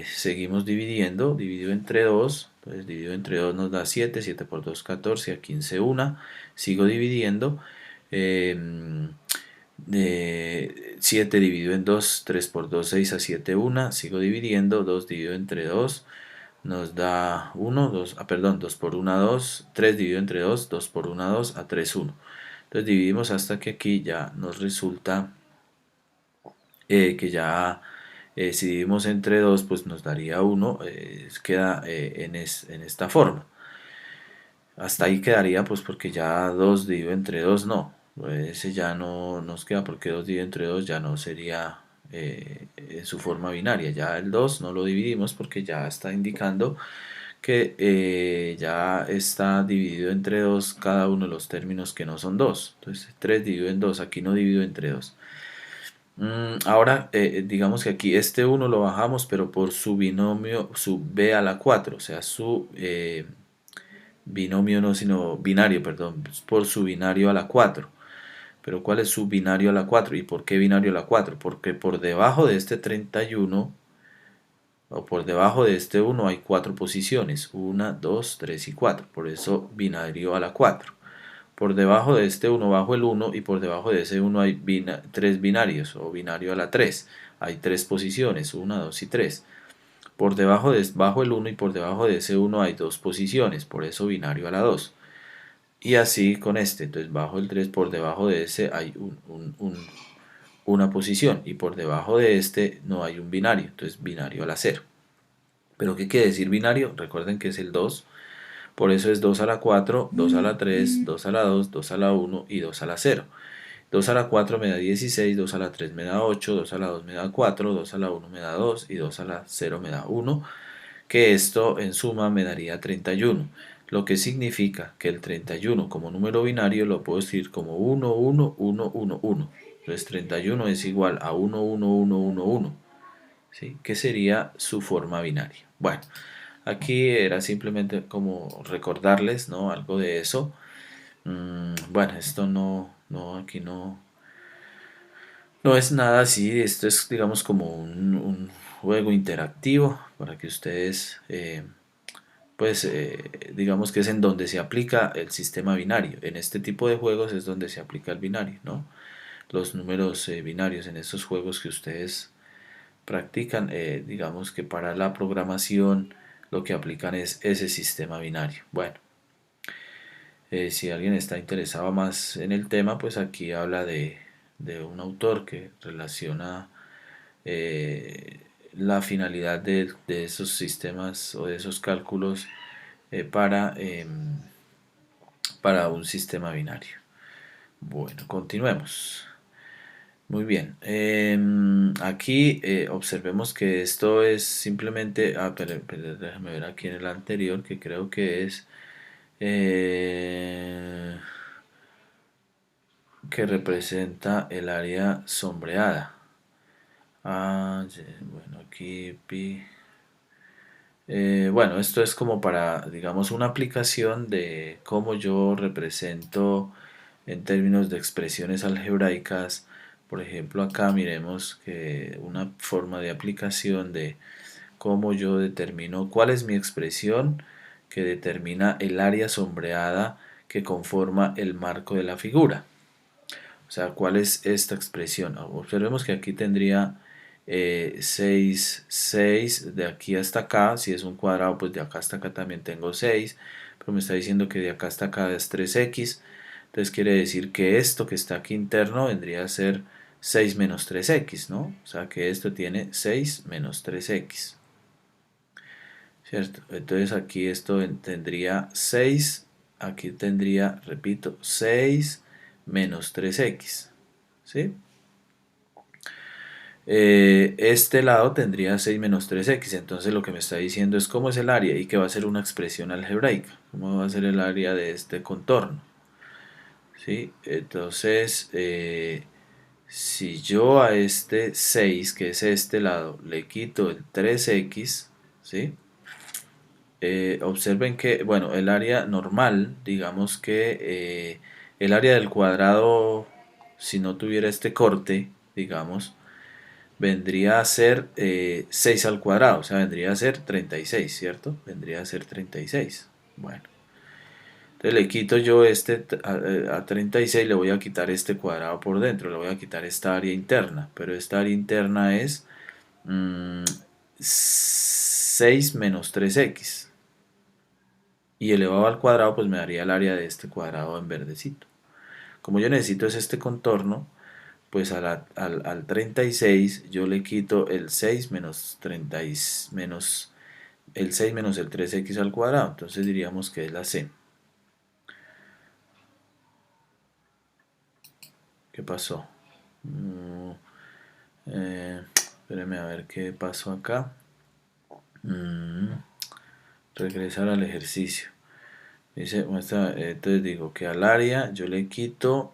Seguimos dividiendo, dividido entre 2, pues dividido entre 2 nos da 7, 7 por 2, 14, a 15, 1. Sigo dividiendo. 7 dividido en 2, 3 por 2, 6, a 7, 1. Sigo dividiendo, 2 dividido entre 2 nos da 1, 2, perdón, 2 por 1, 2, 3 dividido entre 2, 2 por 1, 2, a 3, 1. Entonces dividimos hasta que aquí ya nos resulta que ya Si dividimos entre 2 pues nos daría 1, queda en esta forma. Hasta ahí quedaría, pues porque ya 2 dividido entre 2 no. Ese ya no nos queda porque 2 dividido entre 2 ya no sería en su forma binaria. Ya el 2 no lo dividimos porque ya está indicando que ya está dividido entre 2 cada uno de los términos que no son 2. Entonces 3 dividido en 2, aquí no divido entre 2. Ahora, digamos que aquí este 1 lo bajamos, pero por su binomio, su b a la 4, o sea, su binomio no, sino binario, perdón, por su binario a la 4. Pero ¿cuál es su binario a la 4? ¿Y por qué binario a la 4? Porque por debajo de este 31 o por debajo de este 1 hay 4 posiciones, 1, 2, 3 y 4, por eso binario a la 4. Por debajo de este 1 bajo el 1 y por debajo de ese 1 hay 3 binarios o binario a la 3. Hay 3 posiciones, 1, 2 y 3. Por debajo de bajo el 1 y por debajo de ese 1 hay 2 posiciones, por eso binario a la 2. Y así con este, entonces bajo el 3 por debajo de ese hay una posición y por debajo de este no hay un binario, entonces binario a la 0. ¿Pero qué quiere decir binario? Recuerden que es el 2, por eso es 2 a la 4, 2 a la 3, 2 a la 2, 2 a la 1 y 2 a la 0. 2 a la 4 me da 16, 2 a la 3 me da 8, 2 a la 2 me da 4, 2 a la 1 me da 2 y 2 a la 0 me da 1, que esto en suma me daría 31, lo que significa que el 31 como número binario lo puedo escribir como 1, 1, 1, 1, 1. Entonces 31 es igual a 1, 1, 1, 1, 1, ¿sí? Que sería su forma binaria. Bueno, aquí era simplemente como recordarles, ¿no? Algo de eso. Bueno, esto aquí no es nada así, esto es digamos como un juego interactivo para que ustedes pues digamos que es en donde se aplica el sistema binario. En este tipo de juegos es donde se aplica el binario, ¿no? Los números binarios en estos juegos que ustedes practican, digamos que para la programación lo que aplican es ese sistema binario. Bueno, si alguien está interesado más en el tema, pues aquí habla de un autor que relaciona eh, la finalidad de esos sistemas o de esos cálculos para un sistema binario. Bueno, continuemos. Muy bien. Aquí observemos que esto es simplemente... déjame ver aquí en el anterior que creo que es... eh, que representa el área sombreada. Bueno, aquí pi. Bueno, esto es como para, digamos, una aplicación de cómo yo represento en términos de expresiones algebraicas. Por ejemplo, acá miremos que una forma de aplicación de cómo yo determino cuál es mi expresión que determina el área sombreada que conforma el marco de la figura. O sea, ¿cuál es esta expresión? Observemos que aquí tendría 6 de aquí hasta acá. Si es un cuadrado, pues de acá hasta acá también tengo 6. Pero me está diciendo que de acá hasta acá es 3x. Entonces quiere decir que esto que está aquí interno vendría a ser 6 menos 3x, ¿no? O sea que esto tiene 6 menos 3x. ¿Cierto? Entonces aquí esto tendría 6. Aquí tendría, repito, 6 menos 3x. ¿Sí? Este lado tendría 6 menos 3x, entonces lo que me está diciendo es cómo es el área y que va a ser una expresión algebraica, cómo va a ser el área de este contorno. ¿Sí? Entonces, si yo a este 6, que es este lado, le quito el 3x, ¿sí? Observen que, bueno, el área normal, digamos que el área del cuadrado, si no tuviera este corte, digamos, vendría a ser 6 al cuadrado, o sea, vendría a ser 36, ¿cierto? Vendría a ser 36. Bueno, entonces le quito yo este a 36, le voy a quitar este cuadrado por dentro, le voy a quitar esta área interna, pero esta área interna es 6 menos 3x. Y elevado al cuadrado, pues me daría el área de este cuadrado en verdecito. Como yo necesito es este contorno, pues al 36 yo le quito el 6 menos, 30 menos el 6 menos el 3x al cuadrado. Entonces diríamos que es la C. ¿Qué pasó? Espérenme a ver qué pasó acá. Regresar al ejercicio. Dice, entonces digo que al área yo le quito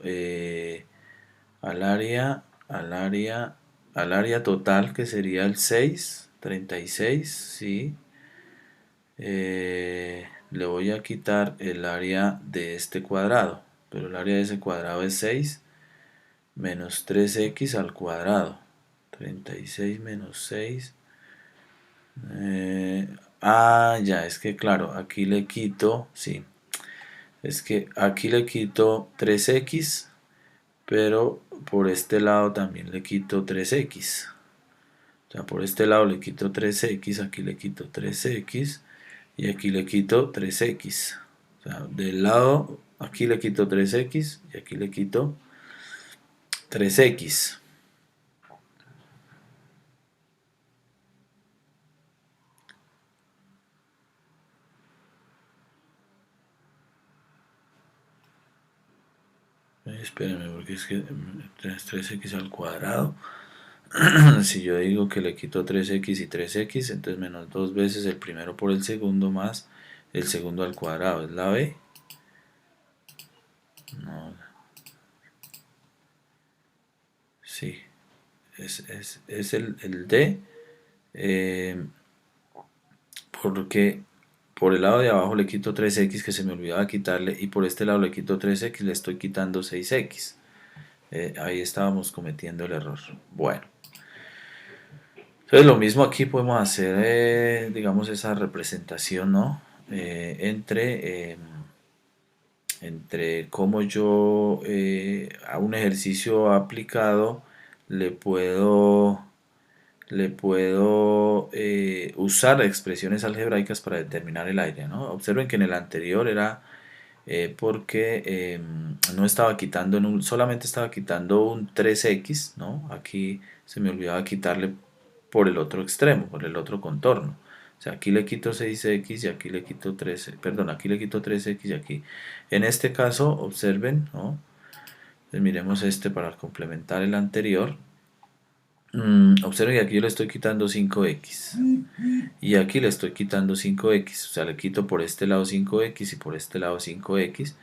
al área, al área total, que sería el 6, 36, ¿sí? Le voy a quitar el área de este cuadrado, pero el área de ese cuadrado es 6 menos 3x al cuadrado. 36 menos 6. Ya, es que claro, aquí le quito, sí, es que aquí le quito 3x, pero por este lado también le quito 3x. O sea, por este lado le quito 3x, aquí le quito 3x y aquí le quito 3x. O sea, del lado aquí le quito 3x y aquí le quito 3x. Espérenme, porque es que 3x al cuadrado. Si yo digo que le quito 3x y 3x, entonces menos dos veces el primero por el segundo más el segundo al cuadrado. ¿Es la B? No, sí. Es el D. Porque por el lado de abajo le quito 3x, que se me olvidaba quitarle, y por este lado le quito 3x, le estoy quitando 6x. Ahí estábamos cometiendo el error. Bueno, entonces lo mismo aquí podemos hacer, digamos, esa representación, ¿no? Entre cómo yo a un ejercicio aplicado le puedo usar expresiones algebraicas para determinar el área, ¿no? Observen que en el anterior era porque no estaba quitando solamente estaba quitando un 3x, ¿no? Aquí se me olvidaba quitarle por el otro extremo, por el otro contorno. O sea, aquí le quito 6x y aquí le quito 3, perdón, aquí le quito 3x y aquí. En este caso, observen, ¿no? Entonces miremos este para complementar el anterior. Observen que aquí yo le estoy quitando 5x y aquí le estoy quitando 5x, o sea, le quito por este lado 5x y por este lado 5x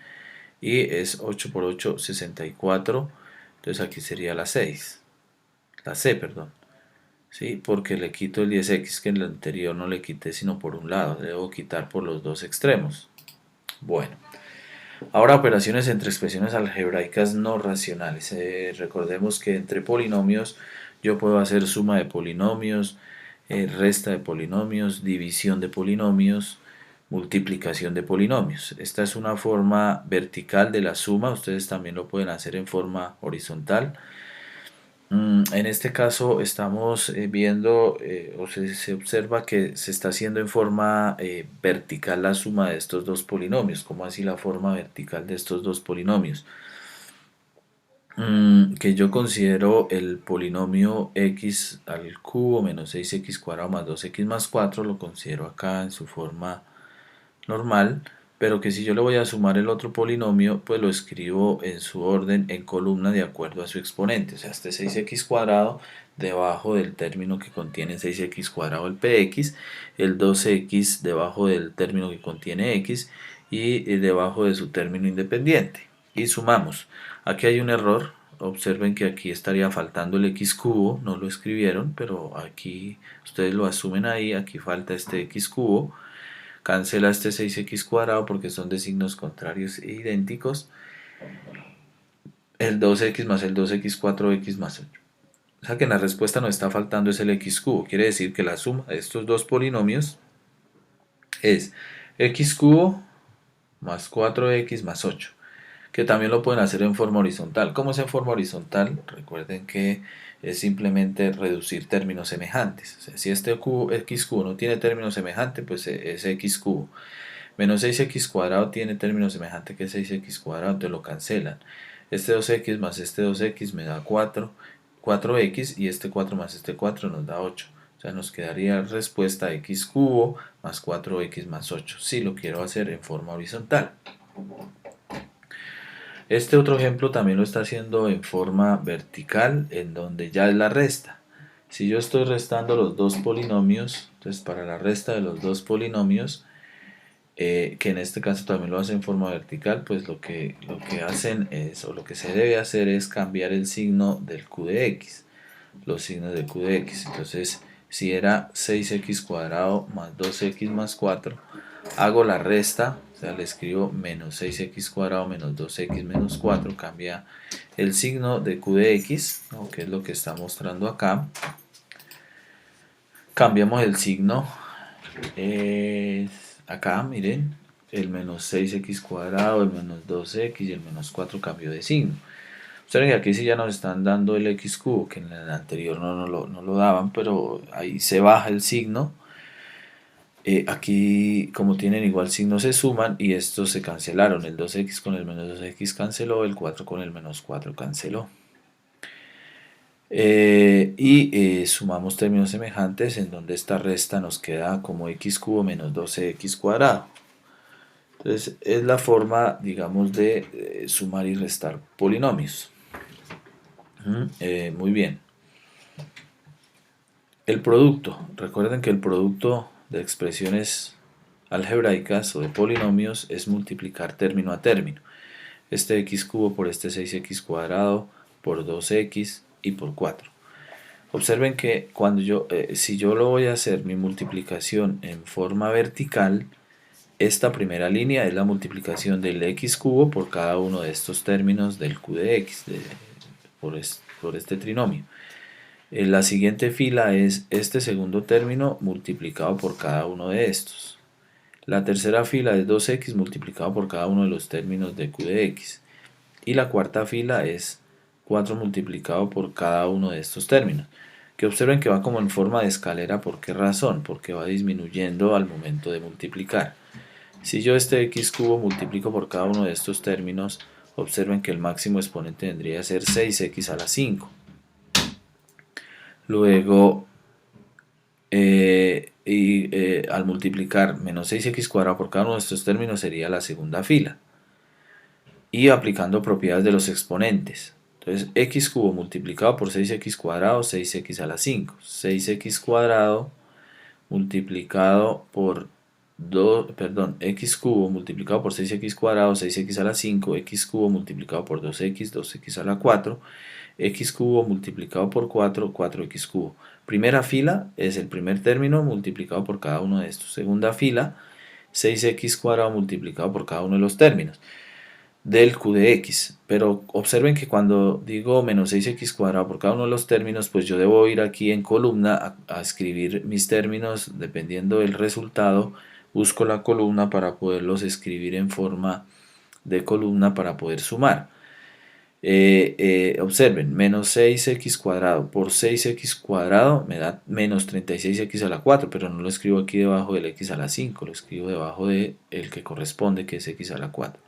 y es 8 por 8, 64. Entonces aquí sería la 6, la C, perdón, ¿sí? Porque le quito el 10x, que en el anterior no le quité sino por un lado, le debo quitar por los dos extremos. Bueno, ahora operaciones entre expresiones algebraicas no racionales. Recordemos que entre polinomios yo puedo hacer suma de polinomios, resta de polinomios, división de polinomios, multiplicación de polinomios. Esta es una forma vertical de la suma, ustedes también lo pueden hacer en forma horizontal. En este caso estamos viendo, o se observa que se está haciendo en forma vertical la suma de estos dos polinomios. ¿Cómo así la forma vertical de estos dos polinomios? Que yo considero el polinomio x al cubo menos 6x cuadrado más 2x más 4, lo considero acá en su forma normal, pero que si yo le voy a sumar el otro polinomio, pues lo escribo en su orden en columna de acuerdo a su exponente. O sea, este 6x cuadrado debajo del término que contiene 6x cuadrado el px, el 12x debajo del término que contiene x y debajo de su término independiente. Y sumamos. Aquí hay un error. Observen que aquí estaría faltando el x cubo, no lo escribieron, pero aquí ustedes lo asumen ahí, aquí falta este x cubo. Cancela este 6x cuadrado porque son de signos contrarios e idénticos. El 2x más el 2x, 4x más 8. O sea que en la respuesta nos está faltando es el x cubo. Quiere decir que la suma de estos dos polinomios es x cubo más 4x más 8. Que también lo pueden hacer en forma horizontal. ¿Cómo es en forma horizontal? Recuerden que es simplemente reducir términos semejantes. O sea, si este x cubo no tiene término semejante, pues es x cubo. Menos 6x cuadrado tiene término semejante que 6x cuadrado, entonces lo cancelan. Este 2x más este 2x me da 4x, y este 4 más este 4 nos da 8. O sea, nos quedaría respuesta x cubo más 4x más 8, si lo quiero hacer en forma horizontal. Este otro ejemplo también lo está haciendo en forma vertical, en donde ya es la resta. Si yo estoy restando los dos polinomios, entonces para la resta de los dos polinomios, que en este caso también lo hacen en forma vertical, pues lo que hacen es, o lo que se debe hacer es cambiar el signo del q de x, los signos de q de x. Entonces, si era 6x cuadrado más 2x más 4, hago la resta, o sea, le escribo menos 6x cuadrado menos 2x menos 4, cambia el signo de q de x, ¿no?, que es lo que está mostrando acá. Cambiamos el signo, acá miren, el menos 6x cuadrado, el menos 2x y el menos 4 cambió de signo. Observen que aquí sí ya nos están dando el x cubo, que en el anterior no lo daban, pero ahí se baja el signo. Aquí, como tienen igual signo, se suman y estos se cancelaron. El 2x con el menos 2x canceló, el 4 con el menos 4 canceló. Sumamos términos semejantes, en donde esta resta nos queda como x cubo menos 12x cuadrado. Entonces es la forma, digamos, de sumar y restar polinomios. Muy bien. El producto. Recuerden que el producto de expresiones algebraicas o de polinomios es multiplicar término a término. Este x cubo por este 6x cuadrado por 2x y por 4. Observen que cuando si yo lo voy a hacer mi multiplicación en forma vertical, esta primera línea es la multiplicación del x cubo por cada uno de estos términos del q de x, por este trinomio. La siguiente fila es este segundo término multiplicado por cada uno de estos. La tercera fila es 2x multiplicado por cada uno de los términos de q de x. Y la cuarta fila es 4 multiplicado por cada uno de estos términos. Que observen que va como en forma de escalera. ¿Por qué razón? Porque va disminuyendo al momento de multiplicar. Si yo este x cubo multiplico por cada uno de estos términos, observen que el máximo exponente vendría a ser 6x a la 5. Luego, al multiplicar menos 6x cuadrado por cada uno de estos términos sería la segunda fila. Y aplicando propiedades de los exponentes. Entonces, x cubo multiplicado por 6x cuadrado, 6x a la 5. 6x cuadrado multiplicado por x cubo multiplicado por 6x cuadrado, 6x a la 5, x cubo multiplicado por 2x, 2x a la 4, x cubo multiplicado por 4, 4x cubo. Primera fila es el primer término multiplicado por cada uno de estos. Segunda fila, 6x cuadrado multiplicado por cada uno de los términos del q de x. Pero observen que cuando digo menos 6x cuadrado por cada uno de los términos, pues yo debo ir aquí en columna a escribir mis términos dependiendo del resultado. Busco la columna para poderlos escribir en forma de columna para poder sumar. Observen, menos 6x cuadrado por 6x cuadrado me da menos 36x a la 4, pero no lo escribo aquí debajo del x a la 5, lo escribo debajo del que corresponde, que es x a la 4.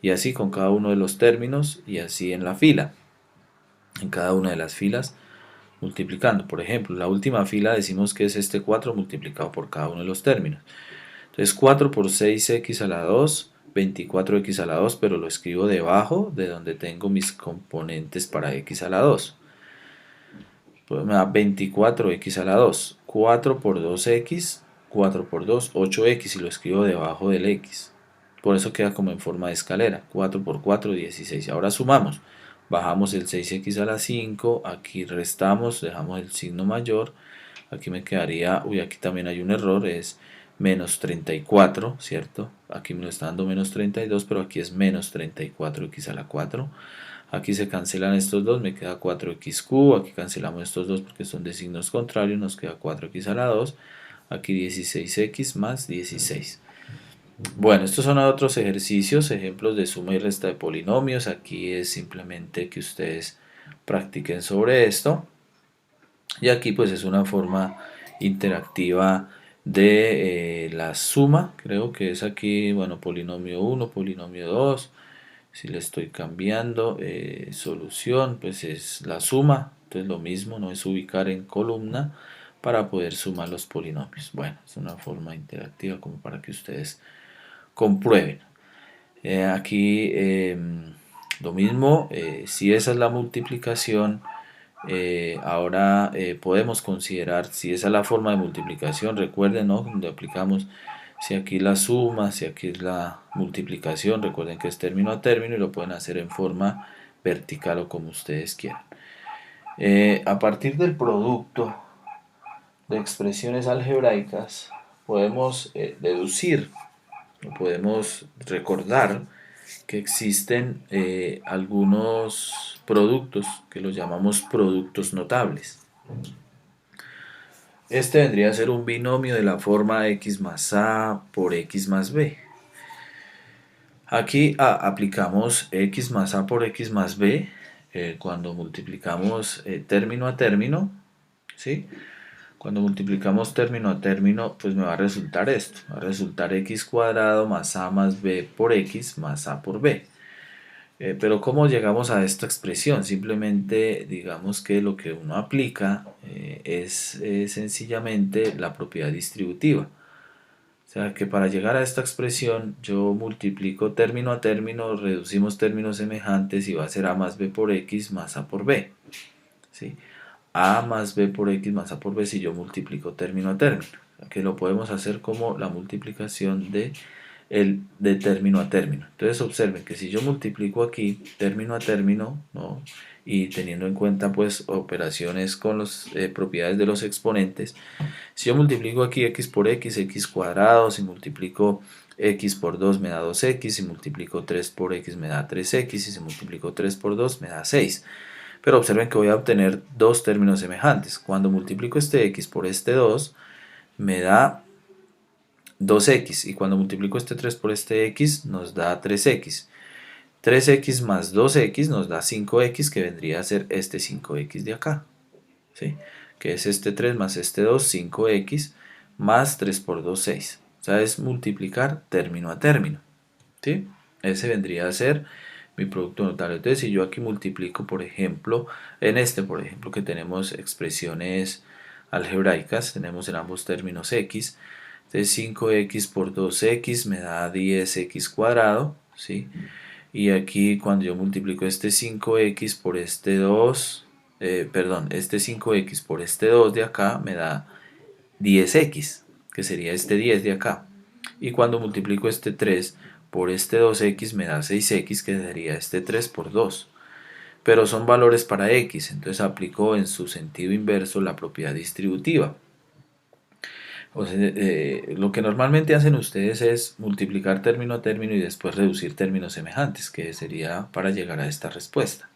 Y así con cada uno de los términos, y así en la fila, en cada una de las filas, multiplicando. Por ejemplo, la última fila decimos que es este 4 multiplicado por cada uno de los términos. Entonces 4 por 6x a la 2, 24x a la 2, pero lo escribo debajo de donde tengo mis componentes para x a la 2. Pues me da 24x a la 2. 4 por 2x, 4 por 2, 8x, y lo escribo debajo del x. Por eso queda como en forma de escalera. 4 por 4, 16. Ahora sumamos. Bajamos el 6x a la 5. Aquí restamos, dejamos el signo mayor. Aquí me quedaría, aquí también hay un error, es menos 34, ¿cierto? Aquí me lo está dando menos 32, pero aquí es menos 34x a la 4. Aquí se cancelan estos dos, me queda 4x cubo. Aquí cancelamos estos dos porque son de signos contrarios, nos queda 4x a la 2. Aquí 16x más 16. Bueno, estos son otros ejercicios, ejemplos de suma y resta de polinomios. Aquí es simplemente que ustedes practiquen sobre esto. Y aquí pues es una forma interactiva de la suma. Creo que es aquí, bueno, polinomio 1, polinomio 2. Si le estoy cambiando solución, pues es la suma. Entonces lo mismo, no es ubicar en columna para poder sumar los polinomios. Bueno, es una forma interactiva como para que ustedes comprueben. Aquí lo mismo, si esa es la multiplicación, ahora podemos considerar si esa es la forma de multiplicación. Recuerden, ¿no? Donde aplicamos si aquí la suma, si aquí es la multiplicación, recuerden que es término a término y lo pueden hacer en forma vertical o como ustedes quieran. A partir del producto de expresiones algebraicas podemos deducir, podemos recordar que existen algunos productos que los llamamos productos notables. Este vendría a ser un binomio de la forma x más a por x más b. Aquí aplicamos x más a por x más b cuando multiplicamos término a término, ¿sí? Cuando multiplicamos término a término, pues me va a resultar esto. Va a resultar x cuadrado más a más b por x más a por b. Pero ¿cómo llegamos a esta expresión? Simplemente digamos que lo que uno aplica es sencillamente la propiedad distributiva. O sea que para llegar a esta expresión yo multiplico término a término, reducimos términos semejantes y va a ser a más b por x más a por b. ¿Sí? A más b por x más a por b si yo multiplico término a término. Que lo podemos hacer como la multiplicación de término a término. Entonces observen que si yo multiplico aquí término a término, ¿no? Y teniendo en cuenta pues operaciones con las propiedades de los exponentes, si yo multiplico aquí x por x cuadrado, si multiplico x por 2 me da 2x, si multiplico 3 por x me da 3x, y si multiplico 3 por 2 me da 6. Pero observen que voy a obtener dos términos semejantes. Cuando multiplico este x por este 2, me da 2x. Y cuando multiplico este 3 por este x, nos da 3x. 3x más 2x nos da 5x, que vendría a ser este 5x de acá. ¿Sí? Que es este 3 más este 2, 5x, más 3 por 2, 6. O sea, es multiplicar término a término. ¿Sí? Ese vendría a ser mi producto notable. Entonces, si yo aquí multiplico, por ejemplo, por ejemplo, que tenemos expresiones algebraicas, tenemos en ambos términos x, entonces 5x por 2x me da 10x cuadrado, ¿sí? Y aquí cuando yo multiplico este 5x por este 2, este 5x por este 2 de acá me da 10x, que sería este 10 de acá. Y cuando multiplico este 3 por este 2x me da 6x, que sería este 3 por 2. Pero son valores para x, entonces aplico en su sentido inverso la propiedad distributiva. O sea, lo que normalmente hacen ustedes es multiplicar término a término y después reducir términos semejantes, que sería para llegar a esta respuesta.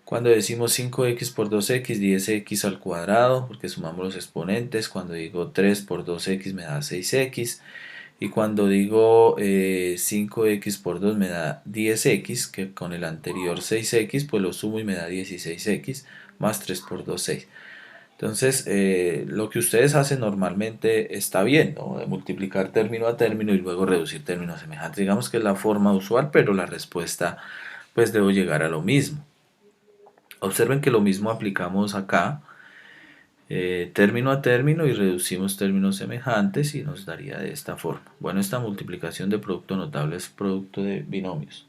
Cuando decimos 5x por 2x, 10x al cuadrado, porque sumamos los exponentes. Cuando digo 3 por 2x me da 6x. Y cuando digo 5x por 2 me da 10x, que con el anterior 6x, pues lo sumo y me da 16x, más 3 por 2, 6. Entonces, lo que ustedes hacen normalmente está bien, ¿no? De multiplicar término a término y luego reducir términos semejantes. Digamos que es la forma usual, pero la respuesta, pues debo llegar a lo mismo. Observen que lo mismo aplicamos acá, término a término y reducimos términos semejantes y nos daría de esta forma. Bueno, esta multiplicación de producto notable es producto de binomios.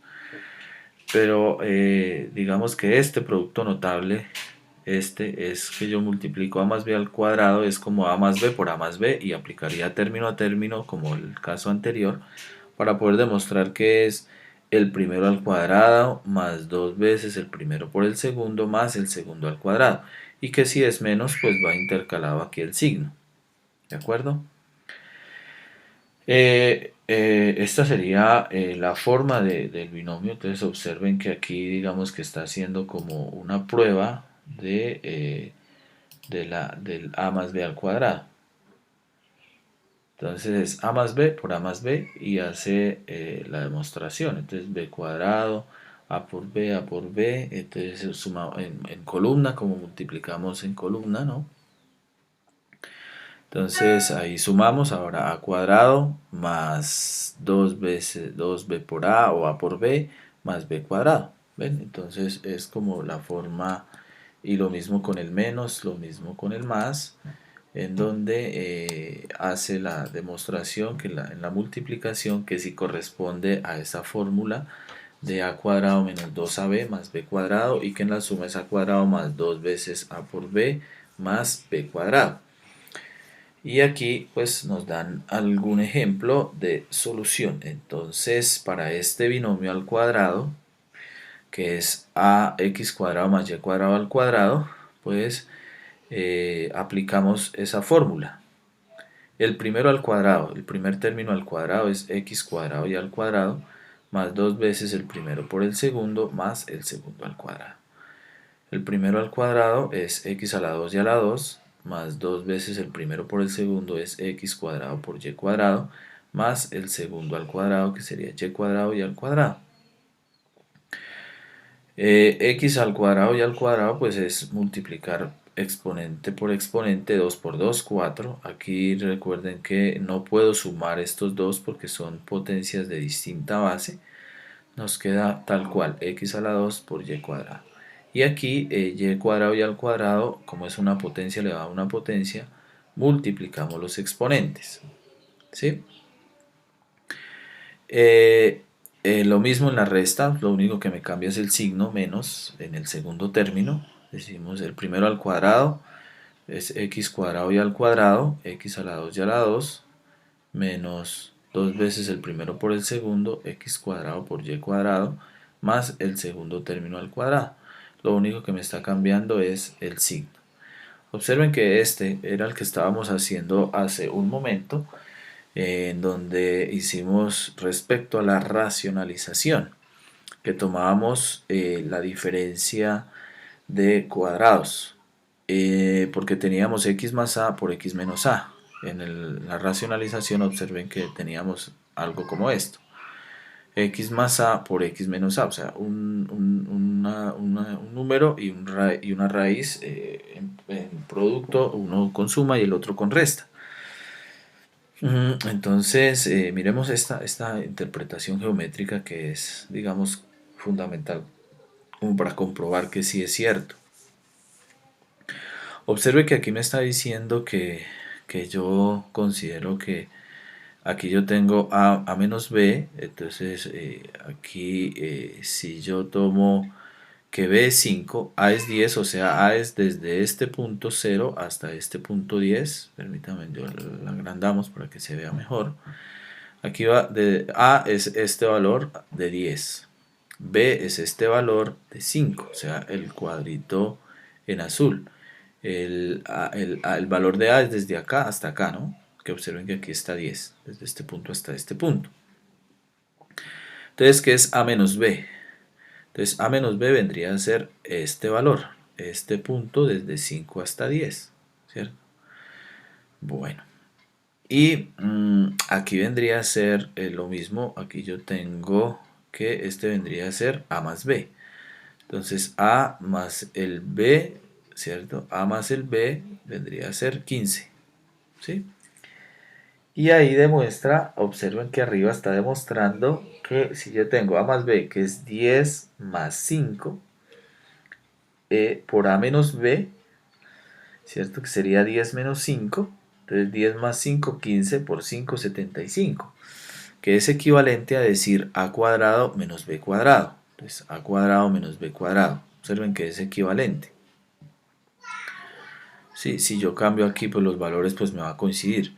Pero digamos que este producto notable, este es que yo multiplico a más b al cuadrado, es como a más b por a más b y aplicaría término a término como el caso anterior para poder demostrar que es el primero al cuadrado más dos veces el primero por el segundo más el segundo al cuadrado y que si es menos pues va intercalado aquí el signo, ¿de acuerdo? Esta sería la forma del binomio. Entonces observen que aquí digamos que está haciendo como una prueba del a más b al cuadrado. Entonces es a más b por a más b y hace la demostración. Entonces b cuadrado, a por b, entonces suma en columna como multiplicamos en columna, ¿no? Entonces ahí sumamos ahora a cuadrado más 2 veces 2b por a o a por b más b cuadrado. ¿Ven? Entonces es como la forma, y lo mismo con el menos, lo mismo con el más, en donde hace la demostración que en la multiplicación que sí corresponde a esa fórmula de a cuadrado menos 2ab más b cuadrado, y que en la suma es a cuadrado más 2 veces a por b más b cuadrado. Y aquí pues nos dan algún ejemplo de solución. Entonces para este binomio al cuadrado, que es ax cuadrado más y cuadrado al cuadrado, pues aplicamos esa fórmula. El primero al cuadrado, el primer término al cuadrado es x cuadrado y al cuadrado, más 2 veces el primero por el segundo, más el segundo al cuadrado. El primero al cuadrado es x a la 2 y a la 2, más 2 veces el primero por el segundo es x cuadrado por y cuadrado, más el segundo al cuadrado, que sería y cuadrado y al cuadrado. X al cuadrado y al cuadrado pues es multiplicar exponente por exponente, 2 por 2, 4. Aquí recuerden que no puedo sumar estos dos porque son potencias de distinta base. Nos queda tal cual, x a la 2 por y cuadrado. Y aquí y cuadrado y al cuadrado, como es una potencia elevada a una potencia, multiplicamos los exponentes. ¿Sí? Lo mismo en la resta, lo único que me cambia es el signo, menos en el segundo término. Decimos el primero al cuadrado es x cuadrado y al cuadrado, x a la 2 y a la 2, menos 2 veces el primero por el segundo, x cuadrado por y cuadrado, más el segundo término al cuadrado. Lo único que me está cambiando es el signo. Observen que este era el que estábamos haciendo hace un momento, en donde hicimos respecto a la racionalización, que tomábamos la diferencia de cuadrados, porque teníamos x más a por x menos a. La racionalización observen que teníamos algo como esto: x más a por x menos a, o sea, un número y una raíz en producto, uno con suma y el otro con resta. Entonces, miremos esta interpretación geométrica que es, digamos, fundamental como para comprobar que sí es cierto. Observe que aquí me está diciendo que yo considero que aquí yo tengo a menos b, entonces aquí si yo tomo que b es 5, a es 10, o sea, a es desde este punto 0 hasta este punto 10, permítanme, yo lo agrandamos para que se vea mejor. Aquí va, a es este valor de 10, b es este valor de 5, o sea, el cuadrito en azul. El valor de a es desde acá hasta acá, ¿no? Que observen que aquí está 10, desde este punto hasta este punto. Entonces, ¿qué es a menos b? Entonces, a menos b vendría a ser este valor, este punto desde 5 hasta 10, ¿cierto? Bueno, y aquí vendría a ser lo mismo. Aquí yo tengo que este vendría a ser a más b. Entonces, a más el b, ¿cierto? A más el b vendría a ser 15, ¿sí? Y ahí demuestra, observen que arriba está demostrando que si yo tengo a más b, que es 10 más 5, por a menos b, ¿cierto? Que sería 10 menos 5, entonces 10 más 5, 15 por 5, 75, que es equivalente a decir a cuadrado menos b cuadrado. Entonces a cuadrado menos b cuadrado, observen que es equivalente. Sí, si yo cambio aquí, pues los valores pues me va a coincidir.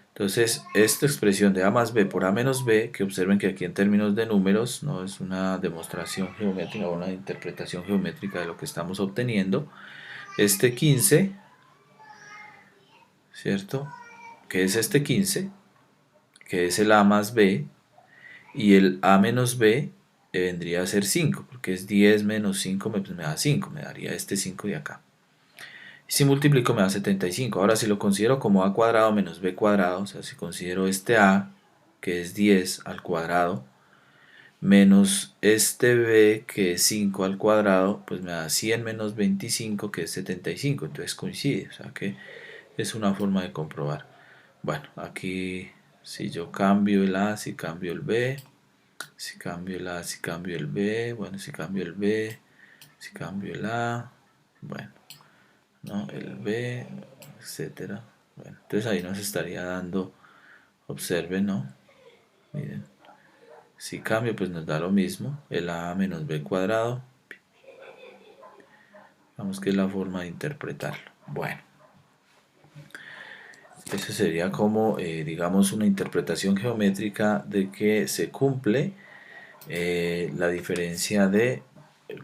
Entonces, esta expresión de a más b por a menos b, que observen que aquí en términos de números no es una demostración geométrica o una interpretación geométrica de lo que estamos obteniendo. Este 15, ¿cierto? Que es este 15, que es el a más b, y el a menos b vendría a ser 5, porque es 10 menos 5, pues me da 5, me daría este 5 de acá. Si multiplico me da 75. Ahora si lo considero como a cuadrado menos b cuadrado, o sea, si considero este a, que es 10 al cuadrado, menos este b, que es 5 al cuadrado, pues me da 100 menos 25, que es 75. Entonces coincide, o sea que es una forma de comprobar. Bueno, aquí si yo cambio el a, si cambio el b, Si cambio el A, si cambio el B, bueno, si cambio el B, si cambio el A, bueno, ¿no? El B, etcétera. Bueno, entonces ahí nos estaría dando, observen, ¿no? Miren, si cambio pues nos da lo mismo, el A menos B cuadrado. Vamos que es la forma de interpretarlo. Bueno, eso sería como, digamos, una interpretación geométrica de que se cumple la diferencia de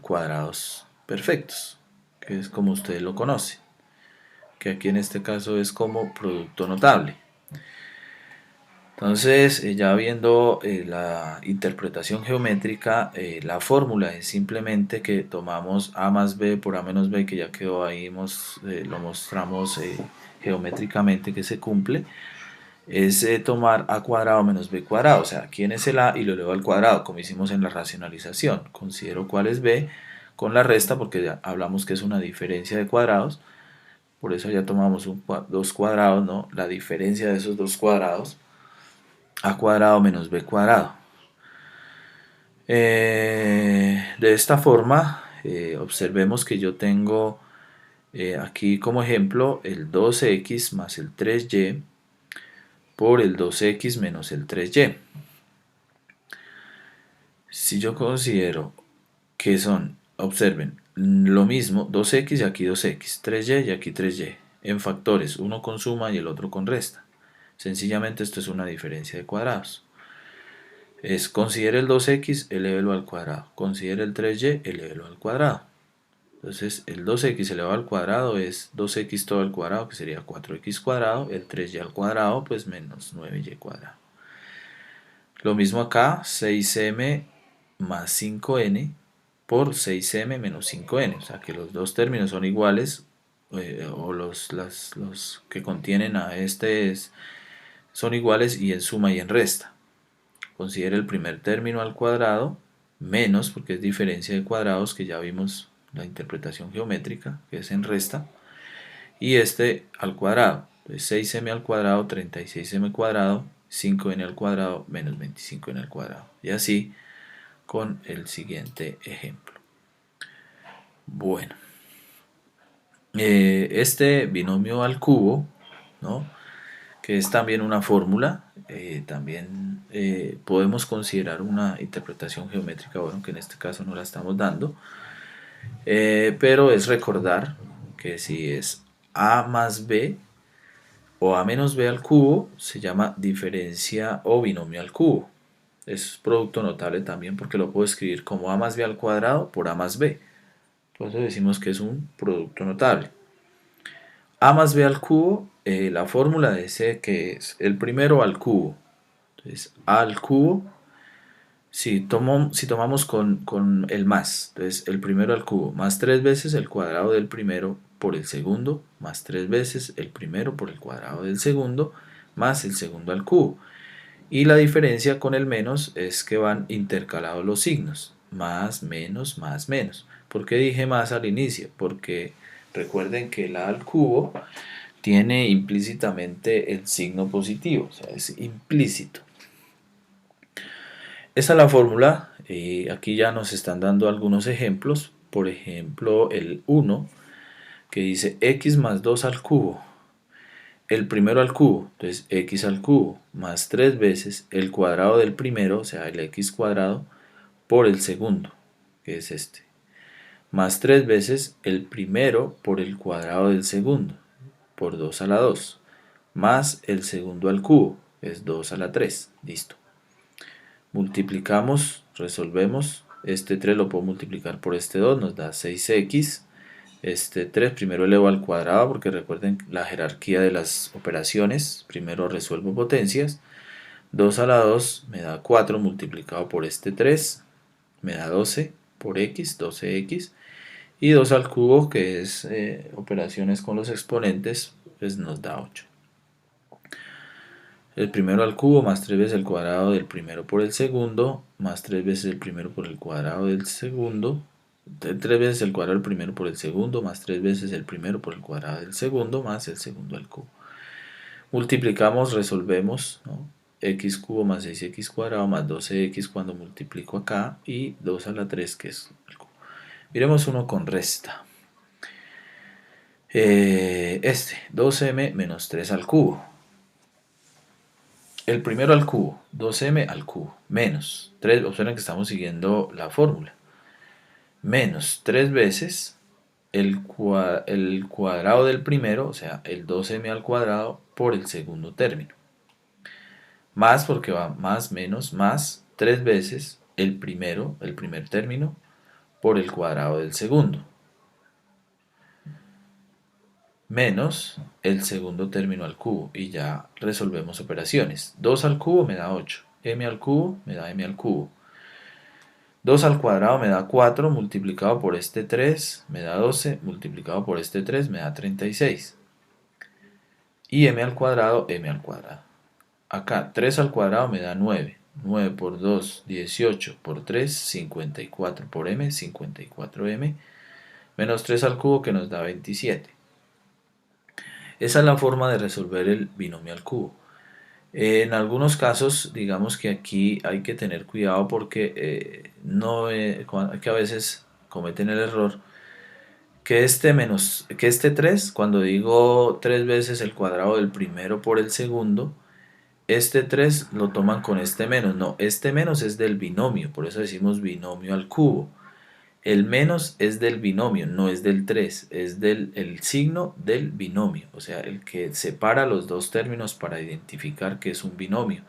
cuadrados perfectos, que es como ustedes lo conocen, que aquí en este caso es como producto notable. Entonces, ya viendo la interpretación geométrica, la fórmula es simplemente que tomamos a más b por a menos b, que ya quedó ahí, lo mostramos geométricamente que se cumple, es tomar a cuadrado menos b cuadrado, o sea, quién es el a y lo elevo al cuadrado, como hicimos en la racionalización. Considero cuál es b con la resta, porque ya hablamos que es una diferencia de cuadrados, por eso ya tomamos dos cuadrados, ¿no? La diferencia de esos dos cuadrados, a cuadrado menos b cuadrado. De esta forma, observemos que yo tengo aquí como ejemplo el 2x más el 3y por el 2x menos el 3y. Si yo considero que son, observen, lo mismo, 2x y aquí 2x, 3y y aquí 3y, en factores, uno con suma y el otro con resta. Sencillamente esto es una diferencia de cuadrados. Considere el 2x, elévelo al cuadrado. Considere el 3y, elévelo al cuadrado. Entonces el 2x elevado al cuadrado es 2x todo al cuadrado, que sería 4x cuadrado. El 3y al cuadrado, pues menos 9y cuadrado. Lo mismo acá, 6m más 5n por 6m menos 5n. O sea que los dos términos son iguales, o los que contienen a este son iguales y en suma y en resta. Considere el primer término al cuadrado, menos, porque es diferencia de cuadrados, que ya vimos la interpretación geométrica, que es en resta, y este al cuadrado. Entonces 6m al cuadrado, 36m cuadrado, 5n al cuadrado, menos 25n al cuadrado. Y así con el siguiente ejemplo. Bueno, este binomio al cubo, ¿no?, que es también una fórmula, también podemos considerar una interpretación geométrica, bueno, que en este caso no la estamos dando, pero es recordar que si es a más b o a menos b al cubo, se llama diferencia o binomio al cubo. Es producto notable también porque lo puedo escribir como a más b al cuadrado por a más b. Entonces decimos que es un producto notable. A más b al cubo, la fórmula dice que es el primero al cubo. Entonces, a al cubo, si tomamos con el más, entonces el primero al cubo, más 3 veces el cuadrado del primero por el segundo, más 3 veces el primero por el cuadrado del segundo, más el segundo al cubo. Y la diferencia con el menos es que van intercalados los signos, más, menos, más, menos. ¿Por qué dije más al inicio? Porque recuerden que el a al cubo tiene implícitamente el signo positivo, o sea, es implícito. Esa es la fórmula, aquí ya nos están dando algunos ejemplos, por ejemplo el 1, que dice x más 2 al cubo, el primero al cubo, entonces x al cubo, más 3 veces el cuadrado del primero, o sea el x cuadrado, por el segundo, que es este, más 3 veces el primero por el cuadrado del segundo, por 2 a la 2, más el segundo al cubo, es 2 a la 3, listo. Multiplicamos, resolvemos, este 3 lo puedo multiplicar por este 2, nos da 6x, este 3 primero elevo al cuadrado, porque recuerden la jerarquía de las operaciones, primero resuelvo potencias, 2 a la 2 me da 4 multiplicado por este 3, me da 12 por x, 12x, y 2 al cubo, que es operaciones con los exponentes, pues nos da 8. El primero al cubo más 3 veces el cuadrado del primero por el segundo, más 3 veces el primero por el cuadrado del segundo, 3 veces el cuadrado del primero por el segundo, más 3 veces el primero por el cuadrado del segundo, más el segundo al cubo. Multiplicamos, resolvemos, ¿no? x cubo más 6x cuadrado más 12x cuando multiplico acá y 2 a la 3 que es el cubo. Miremos uno con resta. 2m menos 3 al cubo. El primero al cubo, 2m al cubo, menos 3, observen que estamos siguiendo la fórmula, menos 3 veces el cuadrado del primero, o sea, el 2m al cuadrado por el segundo término. Más porque va más, menos, más 3 veces el primer término, por el cuadrado del segundo. Menos el segundo término al cubo. Y ya resolvemos operaciones. 2 al cubo me da 8. M al cubo me da m al cubo. 2 al cuadrado me da 4, multiplicado por este 3 me da 12, multiplicado por este 3 me da 36. Y m al cuadrado, m al cuadrado. Acá 3 al cuadrado me da 9. 9 por 2, 18 por 3, 54 por m, 54m. Menos 3 al cubo que nos da 27. Esa es la forma de resolver el binomio al cubo. En algunos casos, digamos que aquí hay que tener cuidado porque que a veces cometen el error que este 3, cuando digo 3 veces el cuadrado del primero por el segundo, este 3 lo toman con este menos. No, este menos es del binomio, por eso decimos binomio al cubo. El menos es del binomio, no es del 3, es el signo del binomio, o sea, el que separa los dos términos para identificar que es un binomio.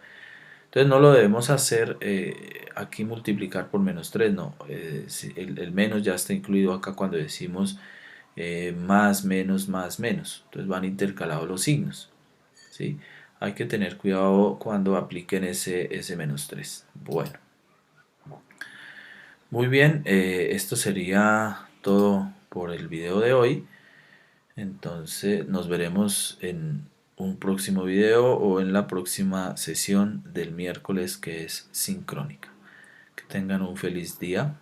Entonces no lo debemos hacer aquí multiplicar por menos 3, no, el menos ya está incluido acá cuando decimos más, menos, más, menos. Entonces van intercalados los signos, ¿sí? Hay que tener cuidado cuando apliquen ese menos 3. Bueno. Muy bien, esto sería todo por el video de hoy. Entonces nos veremos en un próximo video o en la próxima sesión del miércoles que es sincrónica. Que tengan un feliz día.